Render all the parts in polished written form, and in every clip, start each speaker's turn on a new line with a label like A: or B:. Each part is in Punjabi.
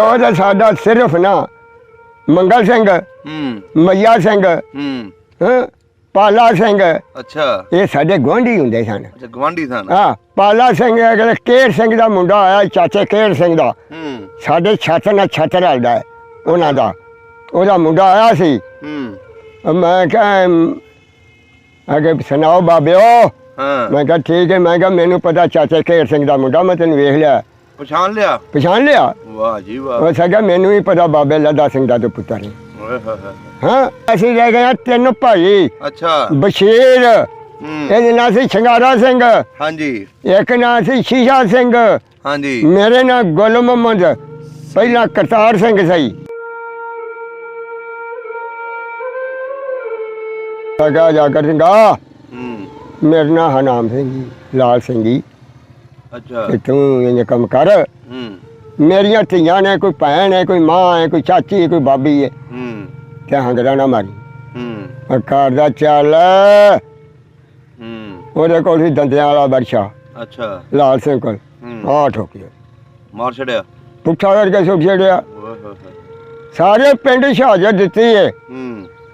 A: ਉਹਦਾ ਸਾਡਾ ਸਿਰਫ ਨਾ ਮੰਗਲ ਸਿੰਘ ਮਈਆ ਸਿੰਘ ਪਾਲਾ ਸਿੰਘ
B: ਅੱਛਾ
A: ਇਹ ਸਾਡੇ ਗੁਆਂਢੀ ਹੁੰਦੇ ਸਨ।
B: ਅੱਛਾ ਗੁਆਂਢੀ ਸਨ।
A: ਹਾਂ ਪਾਲਾ ਸਿੰਘ ਅਗਲੇ ਕੇਰ ਸਿੰਘ ਦਾ ਮੁੰਡਾ ਆਇਆ ਚਾਚੇ ਕੇਰ ਸਿੰਘ ਦਾ ਸਾਡੇ ਛੱਤ ਨਾਲ ਛੱਤ ਰਲਦਾ ਉਹਨਾਂ ਦਾ ਉਹਦਾ ਮੁੰਡਾ ਆਇਆ ਸੀ। ਮੈਂ ਕਿਹਾ ਅਗੇ ਸੁਣਾਓ ਬਾਬਿਓ। ਮੈਂ ਕਿਹਾ ਠੀਕ ਹੈ। ਮੈਂ ਕਿਹਾ ਮੈਨੂੰ ਪਤਾ ਚਾਚੇ ਕੇਰ ਸਿੰਘ ਦਾ ਮੁੰਡਾ ਮੈਂ ਤੈਨੂੰ ਵੇਖ ਲਿਆ
B: ਪਛਾਣ ਲਿਆ।
A: ਵਾਹ ਜੀ ਵਾਹ। ਉਹ ਸਗਾ ਮੈਨੂੰ ਵੀ ਪਤਾ ਬਾਬੇ ਲੱਦਾ ਸਿੰਘ ਦਾ ਤੂੰ ਪੁੱਤਰ ਹੈ। ਹਾਂ ਅਸੀਂ ਰਹਿ ਗਏ 3 ਭਾਈ। ਅੱਛਾ ਬਸ਼ੀਰ ਇਹਦਾ ਨਾਂ ਸੀ ਸ਼ਿੰਗਾਰਾ ਸਿੰਘ। ਹਾਂਜੀ ਇੱਕ ਨਾਂ ਸੀ ਸ਼ੀਸ਼ਾ ਸਿੰਘ। ਹਾਂਜੀ ਮੇਰੇ ਨਾਲ ਗੁਲ ਮੁਹੰਮਦ ਪਹਿਲਾਂ ਕਰਤਾਰ ਸਿੰਘ ਸੀ। ਸਗਾ ਜਾਗਰ ਸਿੰਘਾ ਮੇਰਾ ਨਾਂ ਹਰਨਾਮ ਸਿੰਘ ਜੀ ਲਾਲ ਸਿੰਘ ਜੀ। ਅੱਛਾ ਤੂੰ ਇਹ ਕੰਮ ਕਰ। ਮੇਰੀਆਂ ਧੀਆਂ ਨੇ ਕੋਈ ਭੈਣ ਹੈ ਕੋਈ ਮਾਂ ਹੈ ਕੋਈ ਚਾਚੀ ਹੈ ਕੋਈ ਬਾਬੀ ਹੈ ਤੇ ਹੰਗਰਾ ਨਾ ਮਾਰੀ ਘਰ ਦਾ ਚੱਲ। ਉਹਦੇ ਕੋਲ ਸੀ ਦੰਦਿਆਂ ਵਾਲਾ ਬਰਸ਼ਾ। ਅੱਛਾ ਲਾਲ ਸਿੰਘ ਕੋਲ ਆ ਠੋਕਿਆ
B: ਮਾਰ ਛੜਿਆ
A: ਪੁੱਠਾ ਕਰਕੇ ਸੁੱਟ ਛੜਿਆ। ਸਾਰੇ ਪਿੰਡ ਸ਼ਹਾਦਤ ਦਿੱਤੀ ਹੈ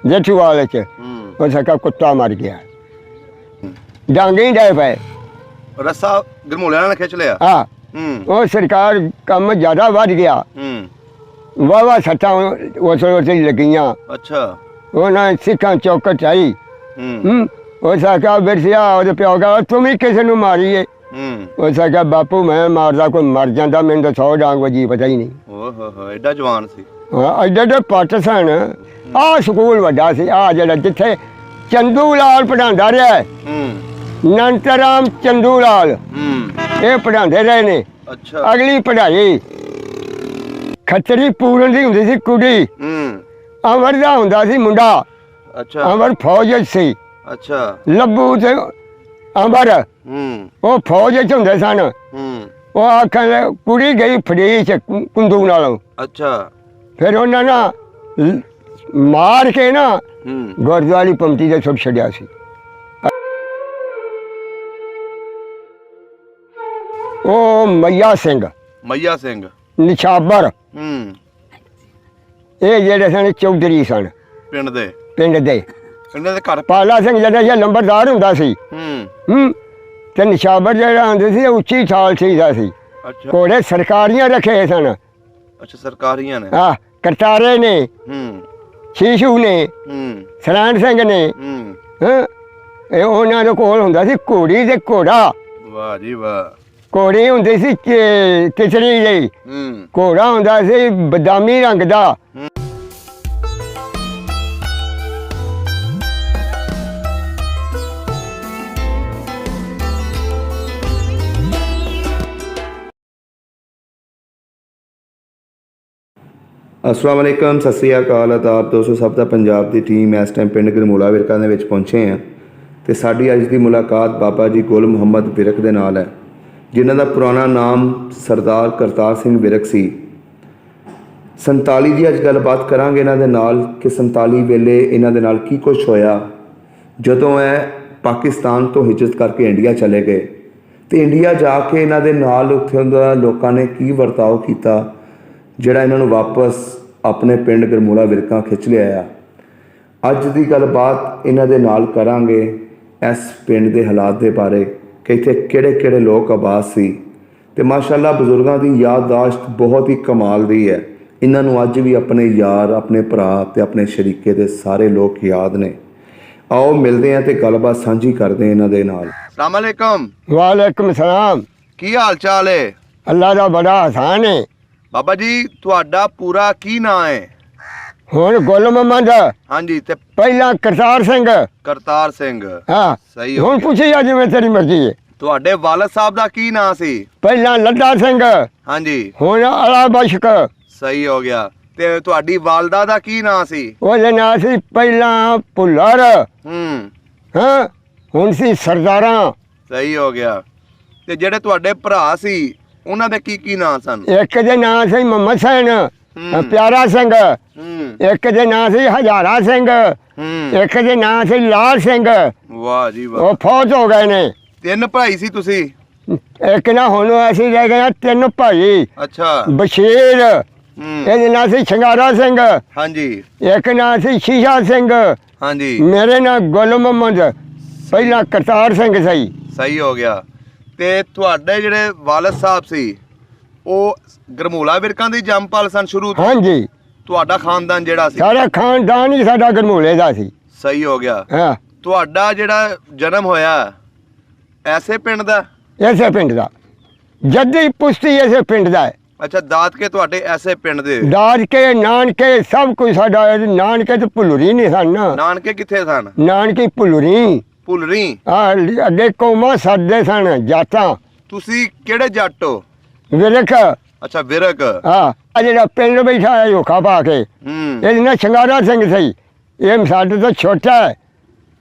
A: ਜੇਠੂ ਵਾਲੇ ਚ। ਉਹ ਸਕਾ ਕੁੱਤਾ ਮਰ ਗਿਆ ਡਾਂਗੇ ਹੀ ਡੇ ਪਏ
B: ਰੱਸਾ ਗਰਮੋਲਿਆਂ ਨੇ ਖਿੱਚ ਲਿਆ।
A: ਹਾਂ ਉਹ ਸਰਕਾਰ ਕੰਮ ਜ਼ਿਆਦਾ ਵੱਧ ਗਿਆ। ਵਾਵਾ ਸੱਟਾਂ ਉਸ ਲੱਗੀਆਂ। ਅੱਛਾ ਉਹਨਾਂ ਸਿੱਖਾਂ ਚੌਕਟ ਆਈ। ਉਹ ਸਾਕਾ ਬਿਰਸਿਆ ਉਹਦੇ ਪਿਓ ਕਹਾ ਤੂੰ ਵੀ ਕਿਸੇ ਨੂੰ ਮਾਰੀਏ। ਉਹ ਸਾਕਾ ਬਾਪੂ ਮੈਂ ਮਾਰਦਾ ਕੋਈ ਮਰ ਜਾਂਦਾ ਮੈਨੂੰ ਤਾਂ 100 ਡਾਂਗ ਵਜੀ ਪਤਾ ਹੀ ਨਹੀਂ।
B: ਓਹ ਐਡਾ ਜਵਾਨ ਸੀ। ਹਾਂ
A: ਐਡੇ ਪੱਟ ਸਨ। ਆਹ ਸਕੂਲ ਵੱਡਾ ਸੀ ਆਹ ਜਿਹੜਾ ਜਿੱਥੇ ਚੰਦੂ ਲਾਲ ਪੜ੍ਹਾਉਂਦਾ ਰਿਹਾ ਨੰਤਰਾਮ ਚੰਦੂ ਲਾਲ ਇਹ ਪੜ੍ਹਾਉਂਦੇ ਰਹੇ ਨੇ। ਅੱਛਾ ਅਗਲੀ ਪੜ੍ਹਾਈ ਖੱਤਰੀ ਪੂਰਨ ਦੀ ਹੁੰਦੀ ਸੀ ਕੁੜੀ। ਅਮਰ ਦਾ ਹੁੰਦਾ ਸੀ ਮੁੰਡਾ। ਅੱਛਾ ਅਮਰ ਫੌਜ ਵਿੱਚ ਸੀ। ਅੱਛਾ ਲੱਭੂ ਤੇ ਅਮਰ ਉਹ ਫੌਜ ਵਿੱਚ ਹੁੰਦੇ ਸਨ। ਉਹ ਆਖਣ ਕੁੜੀ ਗਈ ਫੜੀਚ ਕੁੰਦੂ ਨਾਲੋਂ। ਅੱਛਾ ਫਿਰ ਉਹਨਾਂ ਨਾ ਮਾਰ ਕੇ ਨਾ ਗੁਰਦੁਆਰੀ ਪੰਕਤੀ ਦੇ ਸੁੱਟ ਛੱਡਿਆ ਸੀ। ਉਹ ਮਈਆ ਸਿੰਘ ਨਿਸ਼ਾਬਰ ਇਹ ਜਿਹੜੇ ਸਨ ਚੌਧਰੀ ਸਨ ਪਿੰਡ ਦੇ ਘਰ। ਪਾਲਾ ਸਿੰਘ ਜਿਹੜਾ ਇਹ ਲੰਬਰਦਾਰ ਹੁੰਦਾ ਸੀ ਤੇ ਨਿਸ਼ਾਬਰ ਜਿਹੜਾ ਹੁੰਦੇ ਸੀ ਉੱਚੀ ਠਾਲ ਸੀਦਾ ਸੀ। ਘੋੜੇ ਸਰਕਾਰੀਆਂ ਰੱਖੇ ਸਨ। ਅੱਛਾ ਸਰਕਾਰੀਆਂ ਨੇ। ਆਹ ਕਰਤਾਰੇ ਨੇ ਸ਼ੀਸ਼ੂ ਨੇ ਸਰਾਣ ਸਿੰਘ ਨੇ। ਇਹ ਉਹਨਾਂ ਦੇ ਕੋਲ ਹੁੰਦਾ ਸੀ ਘੋੜੀ ਤੇ ਘੋੜਾ। ਵਾਹ ਜੀ ਵਾਹ। ਘੋੜੀ ਹੁੰਦੀ ਸੀ ਕਿਚਰੀ ਜਿਹੀ ਘੋੜਾ ਹੁੰਦਾ ਸੀ ਬਦਾਮੀ ਰੰਗ ਦਾ।
C: अस्सलाम वालेकुम सत श्री अकाल आदाब दोस्तों। सब का पंजाब की टीम इस टाइम पिंड गरमूला विरका दे विच पहुंचे हैं तो साड़ी अज की मुलाकात बाबा जी गुल मुहम्मद विरक दे नाल है जिन्हां दा पुराना नाम सरदार करतार सिंह विरक सी। 47 की अज गलबात करांगे इन्हां दे नाल कि 47 वेले इन्हां दे नाल की कुछ होया जदों है पाकिस्तान तो हिजरत करके इंडिया चले गए तो इंडिया जाके इन्हां दे नाल उत्थे दा लोकां ने की वरताव कीता ਜਿਹੜਾ ਇਹਨਾਂ ਨੂੰ ਵਾਪਸ ਆਪਣੇ ਪਿੰਡ ਗਰਮੂਲਾ ਵਿਰਕਾਂ ਖਿੱਚ ਲਿਆਇਆ। ਅੱਜ ਦੀ ਗੱਲਬਾਤ ਇਹਨਾਂ ਦੇ ਨਾਲ ਕਰਾਂਗੇ ਇਸ ਪਿੰਡ ਦੇ ਹਾਲਾਤ ਦੇ ਬਾਰੇ ਕਿ ਇੱਥੇ ਕਿਹੜੇ ਲੋਕ ਆਬਾਦ ਸੀ ਤੇ ਮਾਸ਼ਾਅੱਲਾ ਬਜ਼ੁਰਗਾਂ ਦੀ ਯਾਦਦਾਸ਼ਤ ਬਹੁਤ ਹੀ ਕਮਾਲ ਦੀ ਹੈ। ਇਹਨਾਂ ਨੂੰ ਅੱਜ ਵੀ ਆਪਣੇ ਯਾਰ ਆਪਣੇ ਭਰਾ ਤੇ ਆਪਣੇ ਸ਼ਰੀਕੇ ਦੇ ਸਾਰੇ ਲੋਕ ਯਾਦ ਨੇ। ਆਓ ਮਿਲਦੇ ਹਾਂ ਤੇ ਗੱਲਬਾਤ ਸਾਂਝੀ ਕਰਦੇ ਹਾਂ ਇਹਨਾਂ ਦੇ ਨਾਲ।
B: अस्सलाम वालेकुम।
A: वालेकुम सलाम।
B: की हाल चाल है?
A: अल्लाह का बड़ा आसान है।
B: बाबा जी तुहाडा पूरा की नाम है?
A: हुण गुल मुहम्मद। हाँ जी ते पहला करतार सिंह। हाँ सही हो। हुण पुछी जा जिवें तेरी मर्जी है।
B: तुहाडे वालिद साहब दा की नाम सी?
A: पहला लड्डा सिंह। हाँ जी हुण अला बशक। सही हो गया।
B: ते तुहाडी वालदा दा की नाम सी?
A: ओहदा नाम सी पहला भुल्लर। हाँ हुण सी सरदारा। सही हो गया।
B: ते जेड़े तुहाडे भरा सी ਉਹਨਾਂ ਦੇ ਕੀ ਨਾਂ ਸਨ?
A: ਇੱਕ ਦੇ ਨਾਂ ਸੀ ਮੁਹੰਮਦ ਹੁਸੈਨ ਪਿਆਰਾ ਸਿੰਘ। ਇੱਕ ਦੇ ਨਾਂ ਸੀ ਹਜ਼ਾਰਾ ਸਿੰਘ। ਇੱਕ ਦੇ ਨਾਂ ਸੀ ਲਾਲ ਸਿੰਘ।
B: ਵਾਹ ਜੀ ਵਾਹ।
A: ਉਹ ਫੌਜ ਹੋ ਗਏ ਨੇ।
B: 3 ਭਾਈ ਸੀ ਤੁਸੀਂ?
A: ਇੱਕ ਨਾ ਹੁਣ ਅਸੀਂ ਰਹਿ ਗਏ 3 ਭਾਈ। ਅੱਛਾ ਬਸ਼ੀਰ ਇਹਦੇ ਨਾਂ ਸੀ ਸ਼ਿੰਗਾਰਾ ਸਿੰਘ,
B: ਹਾਂਜੀ
A: ਇੱਕ ਨਾਂ ਸੀ ਸ਼ੀਸ਼ਾ ਸਿੰਘ,
B: ਹਾਂਜੀ
A: ਮੇਰੇ ਨਾਲ ਗੁਲ ਮੁਹੰਮਦ, ਪਹਿਲਾਂ ਕਰਤਾਰ ਸਿੰਘ ਸਹੀ।
B: ਸਹੀ ਹੋ ਗਿਆ। ਤੇ ਤੁਹਾਡੇ ਜਿਹੜੇ ਵਾਲਦ ਸਾਹਿਬ ਸੀ ਉਹ ਗਰਮੂਲਾ ਵਿਰਕਾਂ ਦੀ ਜੰਮਪਲ ਸਨ ਸ਼ੁਰੂ ਤੋਂ?
A: ਹਾਂਜੀ,
B: ਤੁਹਾਡਾ ਖਾਨਦਾਨ ਜਿਹੜਾ ਸੀ?
A: ਸਾਰਾ ਖਾਨਦਾਨ ਹੀ ਸਾਡਾ ਗਰਮੂਲੇ ਦਾ ਸੀ।
B: ਸਹੀ ਹੋ ਗਿਆ।
A: ਹਾਂ,
B: ਤੁਹਾਡਾ ਜਿਹੜਾ ਜਨਮ ਹੋਇਆ ਐਸੇ ਪਿੰਡ ਦਾ?
A: ਇਸੇ ਪਿੰਡ ਦਾ, ਜੱਦੀ ਪੁਸ਼ਤੀ ਇਸੇ ਪਿੰਡ ਦਾ ਹੈ।
B: ਅੱਛਾ, ਦਾਦਕੇ ਤੁਹਾਡੇ ਐਸੇ ਪਿੰਡ ਦੇ?
A: ਦਾਦਕੇ ਨਾਨਕੇ ਸਭ ਕੁਝ ਸਾਡਾ। ਨਾਨਕੇ ਤੇ ਭੁੱਲਰੀ ਨਹੀਂ ਸਨ ਨਾ।
B: ਨਾਨਕੇ ਕਿੱਥੇ ਸਨ?
A: ਨਾਨਕੇ ਭੁੱਲਰੀ,
B: ਭੁੱਲਰੀ।
A: ਆ ਅੱਗੇ ਕੌਮਾਂ ਸਾਡੇ ਸਨ ਜਾਤਾਂ।
B: ਤੁਸੀਂ ਕਿਹੜੇ ਜੱਟ ਹੋ?
A: ਵਿਰਖ।
B: ਅੱਛਾ, ਵਿਰਕ।
A: ਆ ਜਿਹੜਾ ਪਿੰਡ ਬੈਠਾ ਹੈ ਓਖਾ ਪਾ ਕੇ, ਇਹਦੇ ਨਾਲ ਸ਼ਿੰਗਾਰਾ ਸਿੰਘ ਸਹੀ। ਇਹ ਸਾਡੇ ਤੋਂ ਛੋਟਾ ਹੈ।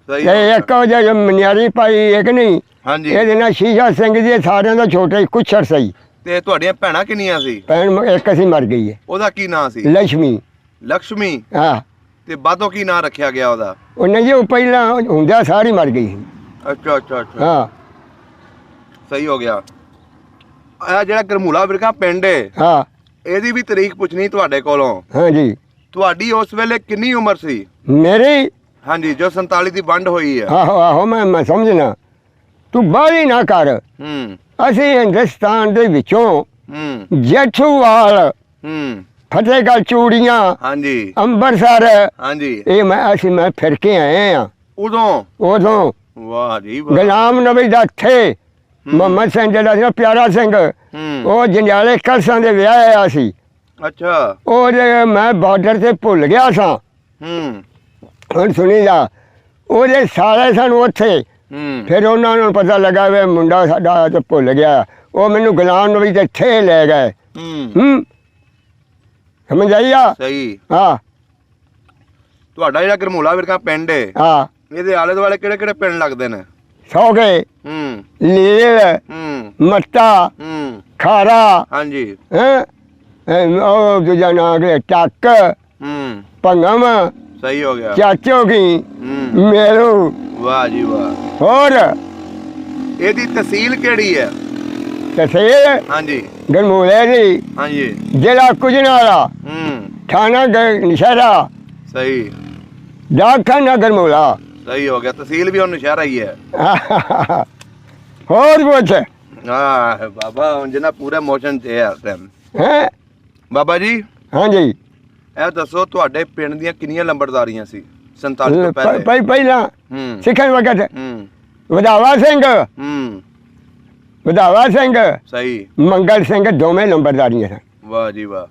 B: ਸਹੀ
A: ਤੇ ਇੱਕ ਉਹ ਜਿਹੜਾ ਮਨਿਆਰੀ ਪਾਈ ਇੱਕ ਨਹੀਂ,
B: ਹਾਂਜੀ।
A: ਇਹਦੇ ਨਾਲ ਸ਼ੀਸ਼ਾ ਸਿੰਘ ਜੀ ਸਾਰਿਆਂ ਦਾ ਛੋਟਾ ਹੀ ਕੁਛੜ ਸਹੀ।
B: ਤੇ ਤੁਹਾਡੀਆਂ ਭੈਣਾਂ ਕਿੰਨੀਆਂ ਸੀ?
A: ਭੈਣ ਇੱਕ ਅਸੀਂ ਮਰ ਗਈ ਹੈ,
B: ਉਹਦਾ ਕੀ ਨਾਂ ਸੀ?
A: ਲక్ష్ਮੀ।
B: ਲక్ష్ਮੀ।
A: ਹਾਂ,
B: ਤੇ ਬਾਦੋਂ ਕੀ ਨਾਂ ਰੱਖਿਆ ਗਿਆ ਉਹਦਾ?
A: ਉਹਨੇ ਜੀ ਉਹ ਪਹਿਲਾਂ ਹੁੰਦਿਆ ਸਾਰੀ ਮਰ ਗਈ ਸੀ।
B: ਅੱਛਾ ਅੱਛਾ ਅੱਛਾ,
A: ਹਾਂ
B: ਸਹੀ ਹੋ ਗਿਆ। ਇਹ ਜਿਹੜਾ ਗਰਮੂਲਾ ਵਿਰਕਾ ਪਿੰਡ ਹੈ,
A: ਹਾਂ
B: ਇਹਦੀ ਵੀ ਤਾਰੀਖ ਪੁੱਛਣੀ ਤੁਹਾਡੇ ਕੋਲੋਂ।
A: ਹਾਂਜੀ।
B: ਤੁਹਾਡੀ ਉਸ ਵੇਲੇ ਕਿੰਨੀ ਉਮਰ ਸੀ?
A: ਮੇਰੀ?
B: ਹਾਂਜੀ, ਜੋ 47 ਦੀ ਵੰਡ ਹੋਈ ਹੈ।
A: ਆਹੋ ਆਹੋ, ਮੈਂ ਸਮਝਣਾ। ਤੂੰ ਬਾਹਲੀ ਨਾ ਕਰ। ਅਸੀਂ ਹਿੰਦੁਸਤਾਨ ਦੇ ਵਿੱਚੋਂ ਜੇਠੂਵਾਲ, ਫਤਿਹਗੜ੍ਹ ਚੂੜੀਆਂ,
B: ਹਾਂਜੀ,
A: ਅੰਮ੍ਰਿਤਸਰ,
B: ਹਾਂਜੀ,
A: ਮੈਂ ਫਿਰ ਕੇ ਆਏ ਆ ਉਦੋਂ।
B: ਵਾਹ ਜੀ ਵਾਹ।
A: ਗੁਲਾਮ ਨਬੀ ਦਾ ਥੇ ਮੁਹੰਮਦ ਸਿੰਘ ਜਿਹੜਾ ਸੀ ਨਾ, ਪਿਆਰਾ ਸਿੰਘ, ਉਹ ਜੰਡਿਆਲੇ ਕਲਸਾਂ ਦੇ ਵਿਆਹ ਆਇਆ ਸੀ।
B: ਅੱਛਾ।
A: ਉਹ ਮੈਂ ਬਾਰਡਰ ਤੇ ਭੁੱਲ ਗਿਆ ਸਾਂ। ਹੁਣ ਸੁਣੀ ਜਾ, ਉਹਦੇ ਸਾਲੇ ਸਨ ਉੱਥੇ। ਫਿਰ ਉਹਨਾਂ ਨੂੰ ਪਤਾ ਲੱਗਾ ਵੀ ਮੁੰਡਾ ਸਾਡਾ ਤੇ ਭੁੱਲ ਗਿਆ। ਉਹ ਮੈਨੂੰ ਗੁਲਾਮ ਨਬੀ ਦੇ ਥੇ ਲੈ ਗਏ। ਸਮਝ ਆਈ ਆ?
B: ਸਹੀ।
A: ਹਾਂ।
B: ਤੁਹਾਡਾ ਜਿਹੜਾ ਗਰਮੂਲਾ ਵਿਰਕਾ ਪਿੰਡ ਹੈ,
A: ਹਾਂ,
B: ਇਹਦੇ ਆਲੇ ਦੁਆਲੇ ਕਿਹੜੇ ਕਿਹੜੇ ਪਿੰਡ ਲੱਗਦੇ ਨੇ?
A: ਸੌਗੇ, ਲੀਲ, ਮੱਤਾ, ਖਾਰਾ,
B: ਹਾਂਜੀ,
A: ਉਹ ਦੂਜਾ ਨਾਂ ਕਿ ਟੱਕ, ਭੰਗਮ,
B: ਸਹੀ ਹੋ ਗਿਆ।
A: ਚਾਚੋ ਕੀ, ਮੇਰੂ।
B: ਵਾਹ ਜੀ ਵਾਹ।
A: ਹੋਰ
B: ਇਹਦੀ ਤਹਿਸੀਲ ਕਿਹੜੀ ਹੈ?
A: ਤਹਿਸੀਲ
B: ਹਾਂਜੀ,
A: ਗਰਮੂਲੇ ਦੀ,
B: ਹਾਂਜੀ,
A: ਜ਼ਿਲ੍ਹਾ ਕੁਜਨਾਲਾ, ਥਾਣਾ ਨਸ਼ਹਿਰਾ,
B: ਸਹੀ।
A: ਡਾਕਖਾਨਾ ਗਰਮੂਲਾ।
B: ਸਹੀ ਹੋ ਗਿਆ। ਤਹਿਸੀਲ ਵੀ ਹੁਣ ਨਸ਼ਹਿਰਾ ਹੀ ਹੈ।
A: ਹੋਰ ਕੁਛ
B: ਹਾਂ ਬਾਬਾ, ਹੁਣ ਜਿੰਨਾ ਪੂਰੇ ਮੋਸ਼ਨ 'ਚ ਹੈ ਇਸ ਟਾਈਮ।
A: ਹੈ
B: ਬਾਬਾ ਜੀ,
A: ਹਾਂਜੀ।
B: ਇਹ ਦੱਸੋ ਤੁਹਾਡੇ ਪਿੰਡ ਦੀਆਂ ਕਿੰਨੀਆਂ ਲੰਬੜਦਾਰੀਆਂ ਸੀ 47 ਤੋਂ ਪਹਿਲੇ?
A: ਪਹਿਲਾਂ ਸਿੱਖਣ ਵਕਤ ਵਧਾਵਾ ਸਿੰਘ,
B: ਸਹੀ,
A: ਮੰਗਲ ਸਿੰਘ, ਦੋਵੇਂ ਲੰਬੜਦਾਰੀਆਂ ਸਨ।
B: ਵਾਹ ਜੀ ਵਾਹ।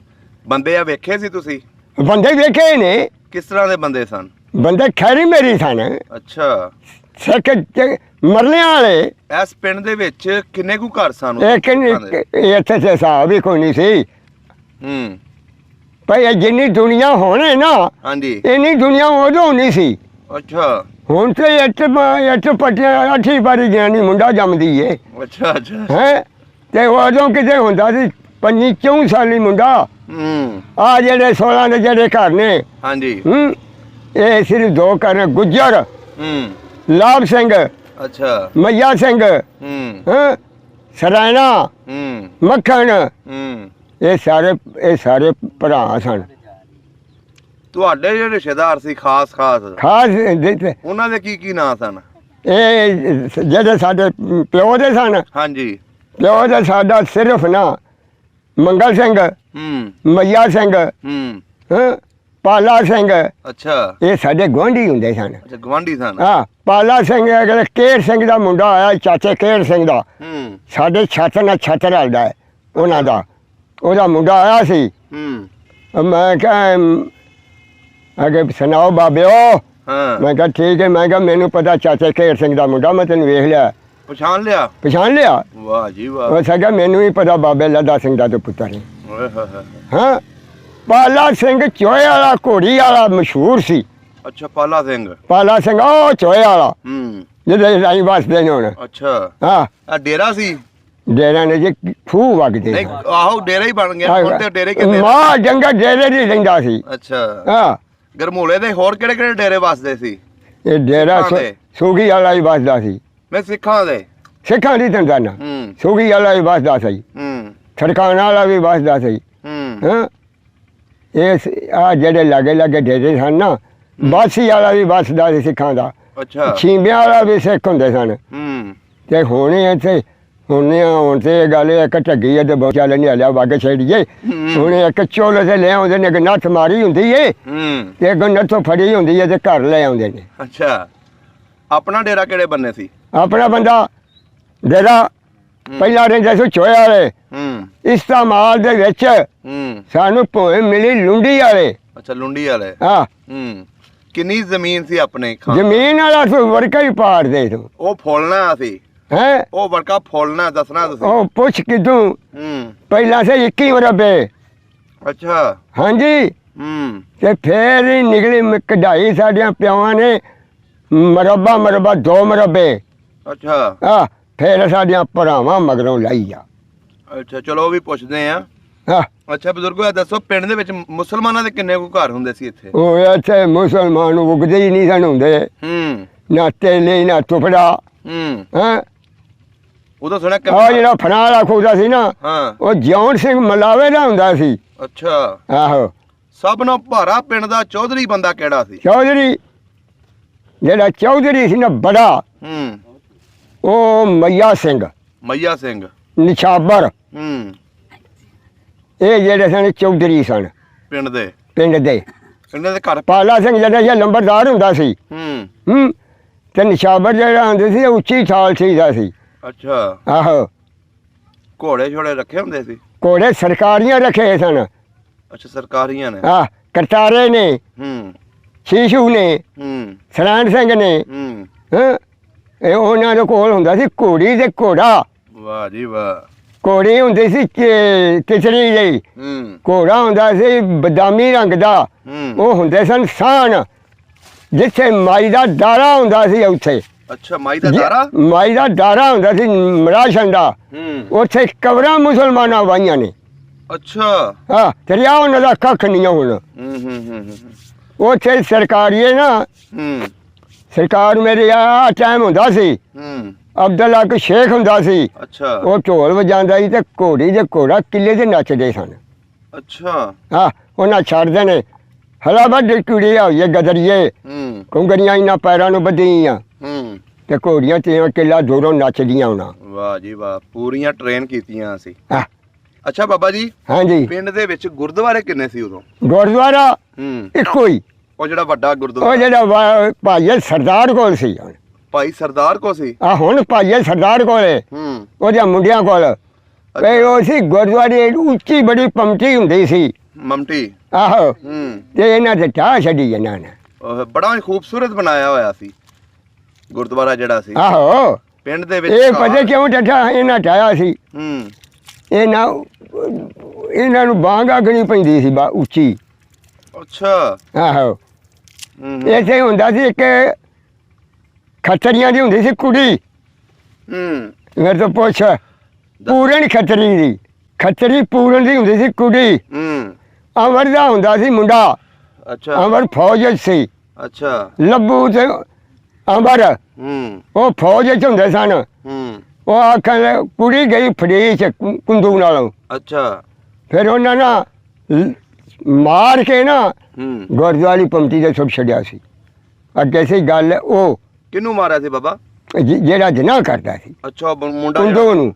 B: ਬੰਦੇ ਆ ਵੇਖੇ ਸੀ ਤੁਸੀਂ?
A: ਬੰਦੇ ਵੇਖੇ ਨੇ।
B: ਕਿਸ ਤਰ੍ਹਾਂ ਦੇ ਬੰਦੇ ਸਨ?
A: ਬੰਦੇ ਖੈਰੀ ਮੇਰੀ ਸਨ।
B: ਅੱਛਾ।
A: ਸਿੱਖ ਮਰਲਿਆਂ ਵਾਲੇ।
B: ਇਸ ਪਿੰਡ ਦੇ ਵਿੱਚ ਕਿੰਨੇ ਕੁ ਘਰ ਸਨ?
A: ਇੱਥੇ ਤੇ ਹਿਸਾਬ ਹੀ ਕੋਈ ਨਹੀਂ ਸੀ। ਭਾਈ ਜਿੰਨੀ ਦੁਨੀਆ ਹੋਣੇ ਨਾ, ਹਾਂਜੀ, ਇੰਨੀ ਦੁਨੀਆ ਉਦੋਂ ਨਹੀਂ ਸੀ।
B: ਅੱਛਾ।
A: ਹੁਣ ਤੇ ਇੱਥੇ ਪੱਟੀਆਂ 8 ਵਾਰੀ ਗਿਆਨੀ ਮੁੰਡਾ ਜੰਮਦੀ ਏ।
B: ਅੱਛਾ ਅੱਛਾ।
A: ਹੈ ਤੇ ਉਦੋਂ ਕਿਤੇ ਹੁੰਦਾ ਸੀ 25-24 ਸਾਲੀ ਮੁੰਡਾ। ਆ ਜਿਹੜੇ 16 ਦੇ ਜਿਹੜੇ ਘਰ ਨੇ, ਹਾਂਜੀ, ਇਹ ਸਿਰਫ 2 ਘਰ ਨੇ, ਗੁੱਜਰ, ਲਾਭ ਸਿੰਘ, ਅੱਛਾ, ਮਈਆ ਸਿੰਘ, ਸਰਾਇਣਾ, ਮੱਖਣ, ਇਹ ਸਾਰੇ ਭਰਾ ਸਨ।
B: ਤੁਹਾਡੇ ਜਿਹੜੇ ਰਿਸ਼ਤੇਦਾਰ ਸੀ ਖਾਸ ਉਹਨਾਂ ਦੇ ਕੀ ਨਾਂ ਸਨ?
A: ਇਹ ਜਿਹੜੇ ਸਾਡੇ ਪਿਓ ਦੇ ਸਨ, ਹਾਂਜੀ, ਪਿਓ ਦਾ ਸਾਡਾ ਸਿਰਫ ਨਾ ਮੰਗਲ ਸਿੰਘ, ਮਈਆ ਸਿੰਘ, ਪਾਲਾ ਸਿੰਘ, ਅੱਛਾ, ਇਹ ਸਾਡੇ ਗੁਆਂਢੀ ਹੁੰਦੇ ਸਨ।
B: ਅੱਛਾ, ਗੁਆਂਢੀ ਸਨ।
A: ਹਾਂ, ਪਾਲਾ ਸਿੰਘ ਅਗਲੇ ਕੇਰ ਸਿੰਘ ਦਾ ਮੁੰਡਾ ਆਇਆ, ਚਾਚੇ ਕੇਰ ਸਿੰਘ ਦਾ, ਸਾਡੇ ਛੱਤ ਨਾਲ ਛੱਤ ਰਲਦਾ ਹੈ ਉਹਨਾਂ ਦਾ। ਉਹਦਾ ਮੁੰਡਾ ਆਇਆ ਸੀ। ਮੈਂ ਕਿਹਾ ਅਗੇ ਸੁਣਾਓ ਬਾਬਿਓ। ਮੈਂ ਕਿਹਾ ਠੀਕ ਹੈ। ਮੈਂ ਕਿਹਾ ਮੈਨੂੰ ਪਤਾ ਚਾਚੇ ਕੇਰ ਸਿੰਘ ਦਾ ਮੁੰਡਾ, ਮੈਂ ਤੈਨੂੰ ਵੇਖ ਲਿਆ। ਪਛਾਣ ਲਿਆ? ਵਾਹ ਜੀ ਵਾਹ। ਉਹ ਸਗਾ ਮੈਨੂੰ ਹੀ ਪਤਾ ਬਾਬੇ ਲੱਦਾ ਸਿੰਘ ਦਾ ਤੇ ਪੁੱਤਰ ਹੈ। ਹਾਂ, ਪਾਲਾ ਸਿੰਘ ਚੋਏ ਵਾਲਾ, ਘੋੜੀ ਵਾਲਾ ਮਸ਼ਹੂਰ ਸੀ।
B: ਅੱਛਾ, ਪਾਲਾ ਸਿੰਘ
A: ਉਹ ਚੋਏ ਵਾਲਾ ਜਿਹਦੇ ਰਾਈ ਵਸਦੇ ਨੇ ਹੁਣ।
B: ਅੱਛਾ।
A: ਹਾਂ,
B: ਡੇਰਾ ਸੀ।
A: ਡੇਰਾ ਨੇ ਜੀ ਖੂਹ ਵਗਦੇ।
B: ਨਹੀਂ, ਆਹੋ ਡੇਰਾ ਹੀ ਬਣ ਗਿਆ ਹੁਣ ਤੇ। ਡੇਰੇ ਕਿੰਨੇ?
A: ਮਾਂ ਜੰਗਾ ਡੇਰੇ ਦੀ ਰਹਿੰਦਾ ਸੀ।
B: ਅੱਛਾ।
A: ਹਾਂ,
B: ਗਰਮੂਲੇ ਦੇ ਹੋਰ ਕਿਹੜੇ ਡੇਰੇ ਵਸਦੇ ਸੀ?
A: ਇਹ ਡੇਰਾ ਸੂਗੀ ਵਾਲਾ ਹੀ ਵਸਦਾ ਸੀ।
B: ਮੈਂ ਸਿੱਖਾਂ
A: ਦੀ ਤੰਦਾਨਾ ਸੂਗੀ ਵਾਲਾ ਹੀ ਵਸਦਾ ਸੀ। ਛੜਕਾਣਾ ਵਾਲਾ ਵੀ ਵਸਦਾ ਸੀ। ਹਾਂ, ਇਸ ਆ ਜਿਹੜੇ ਲਾਗੇ ਲਾਗੇ ਡੇਰੇ ਸਨ ਨਾ, ਬਾਸੀ ਵਾਲਾ ਵੀ ਵੱਸਦਾ ਸੀ ਸਿੱਖਾਂ ਦਾ,
B: ਅੱਛਾ
A: ਛੀਂਬਿਆਂ ਵਾਲਾ ਵੀ ਸਿੱਖ ਹੁੰਦੇ ਸਨ। ਤੇ ਹੁਣ ਇੱਥੇ ਹੁਣ ਤੇ ਇਹ ਗੱਲ ਇੱਕ ਢੱਗੀ ਹੈ ਤੇ ਬਹੁਤ ਚੱਲ ਨਹੀਂ ਹਲਿਆ ਵਗ ਛੇੜੀਏ। ਹੁਣ ਇੱਕ ਚੋਲ ਤੇ ਲੈ ਆਉਂਦੇ ਨੇ, ਨੱਥ ਮਾਰੀ ਹੁੰਦੀ ਏ ਤੇ ਨੱਥੋਂ ਫੜੀ ਹੁੰਦੀ ਹੈ ਤੇ ਘਰ ਲੈ ਆਉਂਦੇ ਨੇ।
B: ਅੱਛਾ, ਆਪਣਾ ਡੇਰਾ ਕਿਹੜੇ ਬੰਨੇ ਸੀ?
A: ਆਪਣਾ ਬੰਦਾ ਡੇਰਾ ਪਹਿਲਾਂ ਰਹਿੰਦੇ ਸੀ ਚੋਇਆ ਵਾਲੇ। ਇਸਤਾਮਾਲ ਦੇ ਵਿੱਚ ਸਾਨੂੰ ਭੋਏ ਮਿਲੀ ਲੁੰਡੀ ਵਾਲੇ।
B: ਅੱਛਾ, ਲੁੰਡੀ ਵਾਲੇ।
A: ਹਾਂ,
B: ਕਿੰਨੀ ਜ਼ਮੀਨ ਸੀ ਆਪਣੇ?
A: ਜ਼ਮੀਨ ਵਾਲਾ ਤੂੰ ਵਰਕਾ ਹੀ ਪਾੜਦੇ ਤੂੰ।
B: ਉਹ ਫੁੱਲਣਾ ਸੀ
A: ਹੈ
B: ਉਹ ਵਰਕਾ ਫੁੱਲਣਾ, ਦੱਸਣਾ ਤੁਸੀਂ?
A: ਉਹ ਪੁੱਛ ਕਿਦੋਂ ਪਹਿਲਾਂ ਸੇ 21 ਮਰਬੇ।
B: ਅੱਛਾ।
A: ਹਾਂਜੀ। ਤੇ ਫੇਰ ਹੀ ਨਿਕਲੀ ਕਢਾਈ ਸਾਡੀਆਂ ਪਿਓਾਂ ਨੇ, ਮਰਬਾ 2 ਮਰਬੇ।
B: ਅੱਛਾ।
A: ਆ ਫੇਰ ਸਾਡੀਆਂ ਭਰਾਵਾਂ ਮਗਰੋਂ ਲਾਈ ਆ।
B: ਅੱਛਾ, ਚਲੋ ਉਹ ਵੀ ਪੁੱਛਦੇ ਆ।
A: ਹਾਂ।
B: ਅੱਛਾ ਬਜ਼ੁਰਗੋ, ਇਹ ਦੱਸੋ ਪਿੰਡ ਦੇ ਵਿੱਚ ਮੁਸਲਮਾਨਾਂ ਦੇ ਕਿੰਨੇ ਕੁ ਘਰ ਹੁੰਦੇ ਸੀ ਇੱਥੇ?
A: ਉਹ ਇੱਥੇ ਮੁਸਲਮਾਨ ਉਗਦੇ ਹੀ ਨਹੀਂ ਸਨ ਹੁੰਦੇ, ਨਾ ਤੇਲੇ ਨਾ ਟੁਫੜਾ। ਹਾਂ,
B: ਉਹਦਾ ਸੁਣਿਆ
A: ਆ ਜਿਹੜਾ ਫਨਾ ਵਾਲਾ ਖੁਦਾ ਸੀ ਨਾ,
B: ਹਾਂ,
A: ਉਹ ਜਿਉਣ ਸਿੰਘ ਮਲਾਵੇ ਦਾ ਹੁੰਦਾ ਸੀ।
B: ਅੱਛਾ।
A: ਆਹੋ।
B: ਸਭ ਨੂੰ ਭਾਰਾ ਪਿੰਡ ਦਾ ਚੌਧਰੀ ਬੰਦਾ ਕਿਹੜਾ ਸੀ?
A: ਚੌਧਰੀ, ਜਿਹੜਾ ਚੌਧਰੀ ਸੀ ਨਾ ਬੜਾ, ਉਹ ਮਈਆ ਸਿੰਘ।
B: ਮਈਆ ਸਿੰਘ।
A: ਨਿਸ਼ਾਬਰ। ਇਹ ਜਿਹੜੇ ਸਨ ਚੌਧਰੀ ਸਨ
B: ਪਿੰਡ ਦੇ।
A: ਇਹਨਾਂ
B: ਦੇ ਘਰ
A: ਪਾਲਾ ਸਿੰਘ ਜਿਹੜਾ ਸੀ ਲੰਬਰਦਾਰ ਹੁੰਦਾ ਸੀ। ਤੇ ਨਿਸ਼ਾਬਰ ਜਿਹੜਾ ਹੁੰਦੇ ਸੀ ਉੱਚੀ ਥਾਲ ਸੀਦਾ ਸੀ।
B: ਅੱਛਾ।
A: ਆਹੋ।
B: ਘੋੜੇ ਛੋੜੇ ਰੱਖੇ ਹੁੰਦੇ ਸੀ?
A: ਘੋੜੇ ਸਰਕਾਰੀਆਂ ਰੱਖੇ ਸਨ।
B: ਅੱਛਾ, ਸਰਕਾਰੀਆਂ ਨੇ।
A: ਆਹ, ਕਰਤਾਰੇ ਨੇ, ਸ਼ੀਸ਼ੂ ਨੇ, ਸਰਾਣ ਸਿੰਘ ਨੇ। ਇਹ ਉਹਨਾਂ ਦੇ ਕੋਲ ਹੁੰਦਾ ਸੀ ਘੋੜੀ ਤੇ ਘੋੜਾ।
B: ਵਾਹ ਜੀ ਵਾਹ।
A: ਘੋੜੀ ਹੁੰਦੀ ਸੀ ਕਿਚਰੀ ਜਿਹੀ, ਘੋੜਾ ਹੁੰਦਾ ਸੀ ਬਦਾਮੀ ਰੰਗ ਦਾ। ਉਹ ਹੁੰਦੇ ਸਨ ਸਾਨ, ਜਿੱਥੇ ਮਾਈ ਦਾ ਦਾਰਾ ਹੁੰਦਾ ਸੀ ਉੱਥੇ।
B: ਅੱਛਾ, ਮਾਈ ਦਾ ਦਾਰਾ?
A: ਮਾਈ ਦਾ ਦਾਰਾ ਹੁੰਦਾ ਸੀ ਮਰਾਸ਼ਨ ਦਾ। ਉੱਥੇ ਕਬਰਾਂ ਮੁਸਲਮਾਨਾਂ ਵਾਈਆਂ ਨੇ।
B: ਅੱਛਾ।
A: ਹਾਂ, ਤੇਰਿਆ ਉਹਨਾਂ ਦਾ ਕੱਖ ਨਹੀਂ ਹੁਣ। ਉੱਥੇ ਸਰਕਾਰੀਏ ਨਾ, ਸਰਕਾਰ ਮੇਰੇ ਆ ਟਾਈਮ ਹੁੰਦਾ ਸੀ, ਅਬਦੁੱਲਾ ਕੋ ਸ਼ੇਖ ਹੁੰਦਾ ਸੀ।
B: ਅੱਛਾ।
A: ਉਹ ਢੋਲ ਵਜਾਉਂਦਾ ਸੀ ਤੇ ਘੋੜੀ ਦੇ ਘੋੜਾ ਕਿੱਲੇ ਤੇ ਨੱਚਦੇ ਸਨ।
B: ਅੱਛਾ।
A: ਹਾਂ, ਉਹਨਾਂ ਛੱਡਦੇ ਨੇ ਹਲਾ ਵੱਡ ਕੁੜੀਆਂ ਹੋਈਏ ਗਦਰੀਏ, ਕੁੰਗਰੀਆਂ ਇਹਨਾਂ ਪੈਰਾਂ ਨੂੰ ਬੱਧੀਆਂ ਤੇ ਘੋੜੀਆਂ ਤੇ ਕਿੱਲਾ ਦੂਰੋਂ ਨੱਚਦੀਆਂ ਉਹਨਾਂ।
B: ਵਾਹ ਜੀ ਵਾਹ, ਪੂਰੀਆਂ ਟ੍ਰੇਨ ਕੀਤੀਆਂ ਅਸੀਂ।
A: ਹਾਂ।
B: ਅੱਛਾ ਬਾਬਾ ਜੀ,
A: ਹਾਂਜੀ,
B: ਪਿੰਡ ਦੇ ਵਿੱਚ ਗੁਰਦੁਆਰੇ ਕਿੰਨੇ ਸੀ ਉਦੋਂ?
A: ਗੁਰਦੁਆਰਾ ਇੱਕੋ ਹੀ।
B: ਉਹ ਜਿਹੜਾ ਵੱਡਾ
A: ਉਹ
B: ਗੁਰਦੁਆਰਾ?
A: ਜਿਹੜਾ ਭਾਈ ਸਰਦਾਰ ਕੋਲ ਸੀ।
B: ਭਾਈ ਸਰਦਾਰ ਕੋ ਸੀ?
A: ਆ ਹੁਣ ਭਾਈ ਸਰਦਾਰ ਕੋਲ ਹੈ, ਉਹਦੇ ਮੁੰਡਿਆਂ ਕੋਲ। ਉਹ ਸੀ ਗੁਰਦੁਆਰੇ ਉੱਚੀ ਬੜੀ ਪੰਮਟੀ ਹੁੰਦੀ ਸੀ।
B: ਮਮਟੀ?
A: ਆਹੋ। ਤੇ ਇਹਨਾਂ ਤੇ ਢਾਹ ਛੱਡੀ ਇਹਨਾਂ ਨੇ।
B: ਬੜਾ ਖੂਬਸੂਰਤ ਬਣਾਇਆ ਹੋਇਆ ਸੀ ਗੁਰਦੁਆਰਾ ਜਿਹੜਾ ਸੀ।
A: ਆਹੋ।
B: ਪਿੰਡ ਦੇ ਵਿੱਚ
A: ਇਹ ਪਤਾ ਕਿਉਂ ਢਾਹ ਇਹਨਾਂ ਢਾਇਆ ਸੀ? ਇਹਨਾਂ ਨੂੰ ਬਾਂਗ ਆਗਣੀ ਪੈਂਦੀ ਸੀ ਉੱਚੀ।
B: ਅੱਛਾ।
A: ਆਹੋ। ਇੱਥੇ ਹੁੰਦਾ ਸੀ ਇੱਕ ਖੱਤਰੀਆਂ ਦੀ ਹੁੰਦੀ ਸੀ ਕੁੜੀ। ਮੇਰੇ ਤੋਂ ਪੁੱਛ, ਪੂਰਨ ਖੱਤਰੀ ਦੀ, ਖੱਤਰੀ ਪੂਰਨ ਦੀ ਹੁੰਦੀ ਸੀ ਕੁੜੀ। ਅਮਰ ਦਾ ਹੁੰਦਾ ਸੀ ਮੁੰਡਾ।
B: ਅੱਛਾ।
A: ਅਮਰ ਫੌਜ ਚ ਸੀ।
B: ਅੱਛਾ।
A: ਲੱਭੂ ਤੇ ਅਮਰ ਉਹ ਫੌਜ ਚ ਹੁੰਦੇ ਸਨ। ਉਹ ਆਖਣ ਕੁੜੀ ਗਈ ਫੜੀਚ ਕੁੰਦੂ ਨਾਲੋਂ।
B: ਅੱਛਾ। ਫਿਰ
A: ਉਹਨਾਂ ਨਾ ਮਾਰ ਕੇ ਨਾ ਗੁਰਦੁਆਰੀ ਪੰਮਤੀ ਤੇ ਸੁੱਟ ਛੱਡਿਆ ਸੀ। ਅੱਗੇ ਸੀ ਗੱਲ। ਉਹ
B: ਕਿਹਨੂੰ ਮਾਰਿਆ ਸੀ ਬਾਬਾ?
A: ਜਿਹੜਾ ਜਨਾਹ ਕਰਦਾ ਸੀ।
B: ਅੱਛਾ, ਮੁੰਡਾ
A: ਕੁੰਦੂ ਨੂੰ।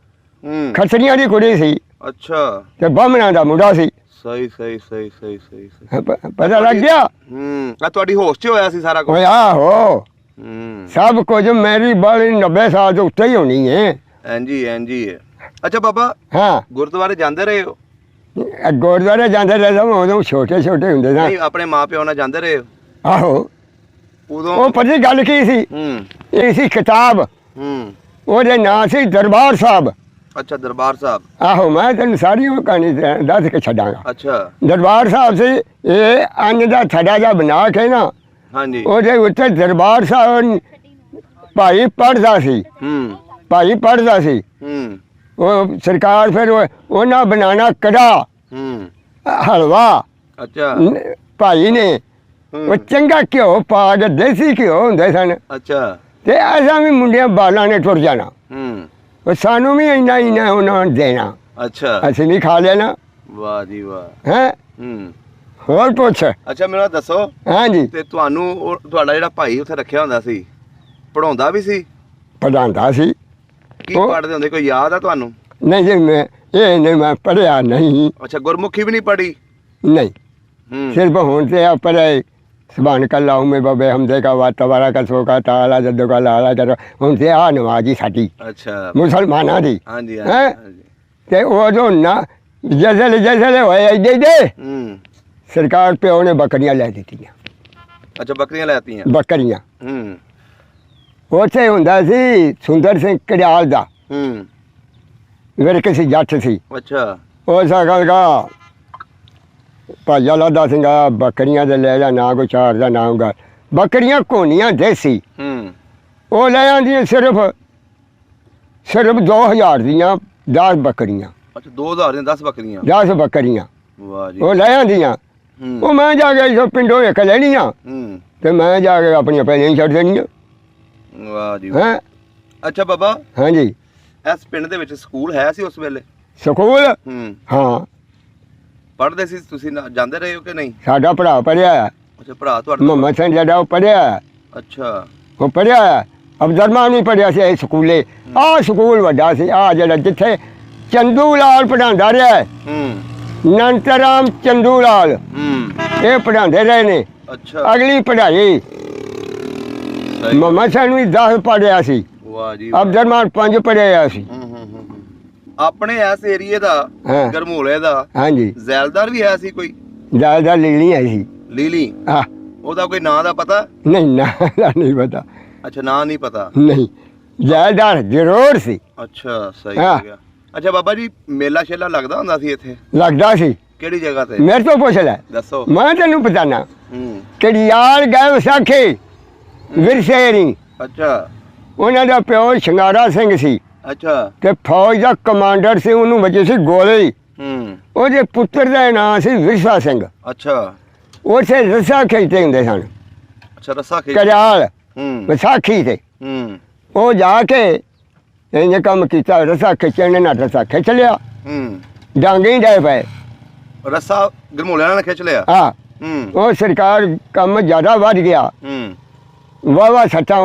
A: ਖੱਤਰੀਆਂ ਦੀ ਕੁੜੀ ਸੀ।
B: ਅੱਛਾ। ਤੇ
A: ਬਾਹਮਣਾਂ ਦਾ ਮੁੰਡਾ ਸੀ।
B: ਸਹੀ ਸਹੀ ਸਹੀ ਸਹੀ ਸਹੀ।
A: ਪਤਾ ਲੱਗ ਗਿਆ?
B: ਆ ਤੁਹਾਡੀ ਹੋਸ਼ 'ਚ ਹੋਇਆ ਸੀ ਸਾਰਾ ਕੁਝ?
A: ਆਹੋ। ਸਭ ਕੁਝ ਮੇਰੀ ਬਾਲੀ 90 ਸਾਲ ਤੋਂ ਉੱਤੇ ਹੀ ਹੋਣੀ ਹੈ।
B: ਐਂਜੀ ਐਂਜੀ ਹੈ। ਅੱਛਾ ਬਾਬਾ,
A: ਹਾਂ,
B: ਗੁਰਦੁਆਰੇ ਜਾਂਦੇ ਰਹੇ ਹੋ?
A: ਗੁਰਦੁਆਰੇ ਜਾਂਦੇ ਰਹੇ ਸਾਂ, ਉਦੋਂ ਛੋਟੇ ਛੋਟੇ ਹੁੰਦੇ ਸਾਂ।
B: ਨਹੀਂ, ਆਪਣੇ ਮਾਪਿਓ ਨਾਲ ਜਾਂਦੇ ਰਹੇ ਹੋ?
A: ਆਹੋ।
B: ਉਦੋਂ
A: ਉਹ ਪਤਾ ਗੱਲ ਕੀ ਸੀ? ਇਹ ਸੀ ਕਿਤਾਬ, ਉਹਦੇ ਨਾਂ ਸੀ ਦਰਬਾਰ ਸਾਹਿਬ।
B: ਅੱਛਾ, ਦਰਬਾਰ ਸਾਹਿਬ।
A: ਆਹੋ, ਮੈਂ ਤੈਨੂੰ ਸਾਰੀ ਉਹ ਕਹਾਣੀ ਦੱਸ ਕੇ ਛੱਡਾਂਗਾ।
B: ਅੱਛਾ।
A: ਦਰਬਾਰ ਸਾਹਿਬ ਸੀ ਇਹ ਅੰਨ ਦਾ ਥੜਾ ਜਿਹਾ ਬਣਾ ਕੇ ਨਾ,
B: ਹਾਂਜੀ,
A: ਉਹਦੇ ਉੱਤੇ ਦਰਬਾਰ ਸਾਹਿਬ ਭਾਈ ਪੜ੍ਹਦਾ ਸੀ। ਭਾਈ ਪੜ੍ਹਦਾ ਸੀ। ਉਹ ਸਰਕਾਰ ਫਿਰ ਉਹਨਾਂ ਬਣਾਣਾ ਕੜਾ ਹਲਵਾ।
B: ਅੱਛਾ।
A: ਭਾਈ ਨੇ ਉਹ ਚੰਗਾ ਘਿਓ ਪਾ ਕੇ, ਦੇਸੀ ਘਿਓ ਹੁੰਦੇ ਸਨ।
B: ਅੱਛਾ।
A: ਤੇ ਅਸਾਂ ਵੀ ਮੁੰਡਿਆਂ ਬਾਲਾਂ ਨੇ ਟੁਰ ਜਾਣਾ। ਉਹ ਸਾਨੂੰ ਵੀ ਇੰਨਾ ਇੰਨਾ ਉਹਨਾਂ ਨੂੰ ਦੇਣਾ।
B: ਅੱਛਾ।
A: ਅਸੀਂ ਵੀ ਖਾ ਲੈਣਾ।
B: ਵਾਹ ਜੀ ਵਾਹ।
A: ਹੈ ਹੋਰ ਪੁੱਛ।
B: ਅੱਛਾ ਮੈਨੂੰ ਇਹ ਦੱਸੋ
A: ਹਾਂਜੀ
B: ਤੇ ਤੁਹਾਨੂੰ ਤੁਹਾਡਾ ਜਿਹੜਾ ਭਾਈ ਉੱਥੇ ਰੱਖਿਆ ਹੁੰਦਾ ਸੀ ਪੜਾਉਂਦਾ ਵੀ ਸੀ?
A: ਪੜ੍ਹਾਉਂਦਾ ਸੀ।
B: ਕੀ
A: ਉਹ-
B: ਪੜ੍ਹਦੇ ਹੁੰਦੇ, ਕੋਈ ਯਾਦ ਆ ਤੁਹਾਨੂੰ?
A: ਨਹੀਂ ਜੀ ਮੈਂ ਪੜ੍ਹਿਆ ਨਹੀਂ।
B: ਅੱਛਾ ਗੁਰਮੁਖੀ ਵੀ ਨਹੀਂ ਪੜ੍ਹੀ?
A: ਨਹੀਂ
B: ਹੂੰ
A: सिर्फ हों से आप पढ़े सुबहान कल्लाहु में बबे हमदे का वा तबारा का सो का ताला जद्दो का लाला करो उनसे आ नमाजी साटी
B: ਅੱਛਾ
A: मुसलमाना दी
B: ਹਾਂਜੀ
A: हैं
B: ਹਾਂਜੀ
A: ते वो जो ना जैसे होए ऐडे दे
B: ਹੂੰ
A: सरकार पे उन्हें बकरियां ले दी
B: ਅੱਛਾ ਬੱਕਰੀਆਂ ਲੈਤੀਆਂ।
A: बकरियां
B: ਹੂੰ
A: ਉੱਥੇ ਹੁੰਦਾ ਸੀ ਸੁੰਦਰ ਸਿੰਘ ਕੜਿਆਲ ਦਾ
B: ਹੂੰ
A: ਮੇਰੇ ਕਿਸੇ ਜੱਟ ਸੀ
B: ਅੱਛਾ
A: ਉਹ ਸਕਲ ਦਾ ਭਾਜਾ ਲਾਦਾ ਸਿੰਘਾ ਬੱਕਰੀਆਂ ਦੇ ਲੈ ਜਾ ਨਾ ਕੋਈ ਚਾਰ ਦਾ ਨਾਮ ਗਾ ਬੱਕਰੀਆਂ ਕੋਨੀਆਂ ਦੇਸੀ
B: ਹੂੰ
A: ਉਹ ਲੈ ਆਂਦੀਆਂ ਸਿਰਫ 2000 ਦੀਆਂ 10 ਬੱਕਰੀਆਂ
B: ਅੱਛਾ 2000 ਦੀਆਂ 10 ਬੱਕਰੀਆਂ।
A: 10 ਬੱਕਰੀਆਂ
B: ਵਾਹ ਜੀ।
A: ਉਹ ਲੈ ਆਂਦੀਆਂ
B: ਹੂੰ
A: ਉਹ ਮੈਂ ਜਾ ਕੇ ਜੋ ਪਿੰਡੋਂ ਇੱਕ ਲੈਣੀਆਂ
B: ਹੂੰ
A: ਤੇ ਮੈਂ ਜਾ ਕੇ ਆਪਣੀਆਂ ਪਹਿਲਾਂ ਹੀ ਛੱਡ ਦੇਣੀਆਂ
B: ਵਾਹ ਜੀ ਵਾਹ।
A: ਹੈਂ
B: ਅੱਛਾ ਬਾਬਾ
A: ਹਾਂਜੀ
B: ਇਸ ਪਿੰਡ ਦੇ ਵਿੱਚ ਸਕੂਲ ਹੈ ਸੀ ਉਸ ਵੇਲੇ?
A: ਸਕੂਲ
B: ਹੂੰ
A: ਹਾਂ
B: ਪੜ੍ਹਦੇ ਸੀ ਤੁਸੀਂ ਜਾਂਦੇ ਰਹੇ ਹੋ ਕਿ ਨਹੀਂ?
A: ਸਾਡਾ ਭਰਾ ਪੜ੍ਹਿਆ
B: ਅੱਛਾ ਭਰਾ ਤੁਹਾਡਾ?
A: ਮੁਹੰਮਦ ਸਿੰਘ ਜਿਹੜਾ ਉਹ ਪੜ੍ਹਿਆ
B: ਅੱਛਾ
A: ਉਹ ਪੜ੍ਹਿਆ ਅਬਦਰਮਾਨ ਵੀ ਪੜ੍ਹਿਆ ਸੀ ਇਹ ਸਕੂਲੇ ਆਹ ਸਕੂਲ ਵੱਡਾ ਸੀ ਆਹ ਜਿਹੜਾ ਜਿੱਥੇ ਚੰਦੂ ਲਾਲ ਪੜ੍ਹਾਉਂਦਾ ਰਿਹਾ ਹੈ।
B: ਹੂੰ
A: ਨੰਤਰਾਮ ਚੰਦੂ ਲਾਲ
B: ਹੂੰ
A: ਇਹ ਪੜ੍ਹਾਉਂਦੇ ਰਹੇ ਨੇ।
B: ਅੱਛਾ
A: ਅਗਲੀ ਪੜ੍ਹਾਈ
B: ਸਹੀ।
A: ਮੁਹੰਮਦ ਸਿੰਘ ਵੀ 10 ਪੜ੍ਹਿਆ ਸੀ
B: ਵਾਹ ਜੀ ਵਾਹ।
A: ਅਬਦਰਮਾਨ 5 ਪੜ੍ਹਿਆ ਸੀ।
B: ਹੂੰ। ਆਪਣੇ ਇਸ ਏਰੀਏ ਦਾ
A: ਹਾਂ।
B: ਗਰਮੂਲੇ ਦਾ
A: ਹਾਂਜੀ
B: ਜ਼ੈਲਦਾਰ ਵੀ ਹੈ ਸੀ ਕੋਈ?
A: ਜ਼ਿਆਦਾ ਲੀਲੀ ਹੈ ਸੀ
B: ਲੀਲੀ?
A: ਆ
B: ਉਹਦਾ ਕੋਈ ਨਾਂ ਦਾ ਪਤਾ?
A: ਨਹੀਂ ਨਾ ਨਹੀਂ ਪਤਾ
B: ਅੱਛਾ ਨਾਂ ਨਹੀਂ ਪਤਾ।
A: ਨਹੀਂ ਜ਼ਿਆਦਾਰ ਜ਼ਰੂਰ ਸੀ
B: ਅੱਛਾ ਸਹੀ
A: ਹਾਂ।
B: ਹੋ ਗਿਆ। ਅੱਛਾ ਬਾਬਾ ਜੀ ਮੇਲਾ ਸ਼ੇਲਾ ਲੱਗਦਾ ਹੁੰਦਾ ਸੀ ਇੱਥੇ?
A: ਲੱਗਦਾ ਸੀ।
B: ਕਿਹੜੀ ਜਗ੍ਹਾ ਤੇ?
A: ਮੇਰੇ ਤੋਂ ਪੁੱਛ ਲੈ
B: ਦੱਸੋ।
A: ਮੈਂ ਤੈਨੂੰ ਪਤਾਨਾ
B: ਹੂੰ
A: ਕੜਿਆਲ ਗਏ ਵਿਸਾਖੀ ਵਿਰਸੇਰੀ
B: ਅੱਛਾ
A: ਉਹਨਾਂ ਦਾ ਪਿਓ ਸ਼ਿੰਗਾਰਾ ਸਿੰਘ ਸੀ
B: ਅੱਛਾ
A: ਤੇ ਫੌਜ ਦਾ ਕਮਾਂਡਰ ਸੀ ਉਹਨੂੰ ਵੱਜੀ ਸੀ ਗੋਲੀ
B: ਹੂੰ
A: ਉਹਦੇ ਪੁੱਤਰ ਦਾ ਨਾਂ ਸੀ ਵਿਰਸਾ ਸਿੰਘ
B: ਅੱਛਾ
A: ਉੱਥੇ ਰੱਸਾ ਖਿੱਚਦੇ ਹੁੰਦੇ ਸਨ
B: ਅੱਛਾ ਰੱਸਾ ਖੇਡ।
A: ਕੜਿਆਲ
B: ਹੂੰ
A: ਵਿਸਾਖੀ ਤੇ
B: ਹੂੰ
A: ਉਹ ਜਾ ਕੇ ਇਹਨੇ ਕੰਮ ਕੀਤਾ ਰੱਸਾ ਖਿੱਚਣ ਨੇ ਨਾ ਰੱਸਾ ਖਿੱਚ ਲਿਆ
B: ਹੂੰ
A: ਡਾਂਗੇ ਹੀ ਡੇ ਪਏ
B: ਰੱਸਾ ਗਰਮੂਲਿਆਂ ਨੇ ਖਿੱਚ ਲਿਆ।
A: ਆ
B: ਹੂੰ
A: ਉਹ ਸਰਕਾਰ ਕੰਮ ਜ਼ਿਆਦਾ ਵੱਧ ਗਿਆ
B: ਹੂੰ
A: ਵਾਵਾ ਸੱਟਾਂ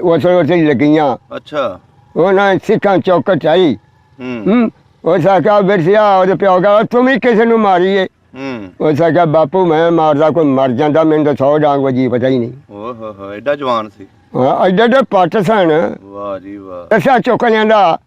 A: ਉਸ ਹੀ ਲੱਗੀਆਂ
B: ਅੱਛਾ
A: ਉਹਨਾਂ ਸਿੱਖਾਂ ਚੌਕਟ ਚਾਈ
B: ਹੂੰ
A: ਉਹ ਸਾਕਾ ਬਿਰਸਿਆ ਉਹਦੇ ਪਿਓ ਕਹਾ ਤੂੰ ਵੀ ਕਿਸੇ ਨੂੰ ਮਾਰੀਏ
B: ਹੂੰ
A: ਉਹ ਸਾਕਾ ਬਾਪੂ ਮੈਂ ਮਾਰਦਾ ਕੋਈ ਮਰ ਜਾਂਦਾ ਮੈਨੂੰ ਤਾਂ 100 ਡਾਂਗ ਵਜੀ ਪਤਾ ਹੀ ਨਹੀਂ
B: ਓਹ ਹੋ ਐਡਾ ਜਵਾਨ ਸੀ।
A: ਹਾਂ ਐਡੇ ਪੱਟ ਸਨ
B: ਵਾਹ ਜੀ ਵਾਹ।
A: ਦੱਸਿਆ ਚੌਕਲਿਆਂ ਦਾ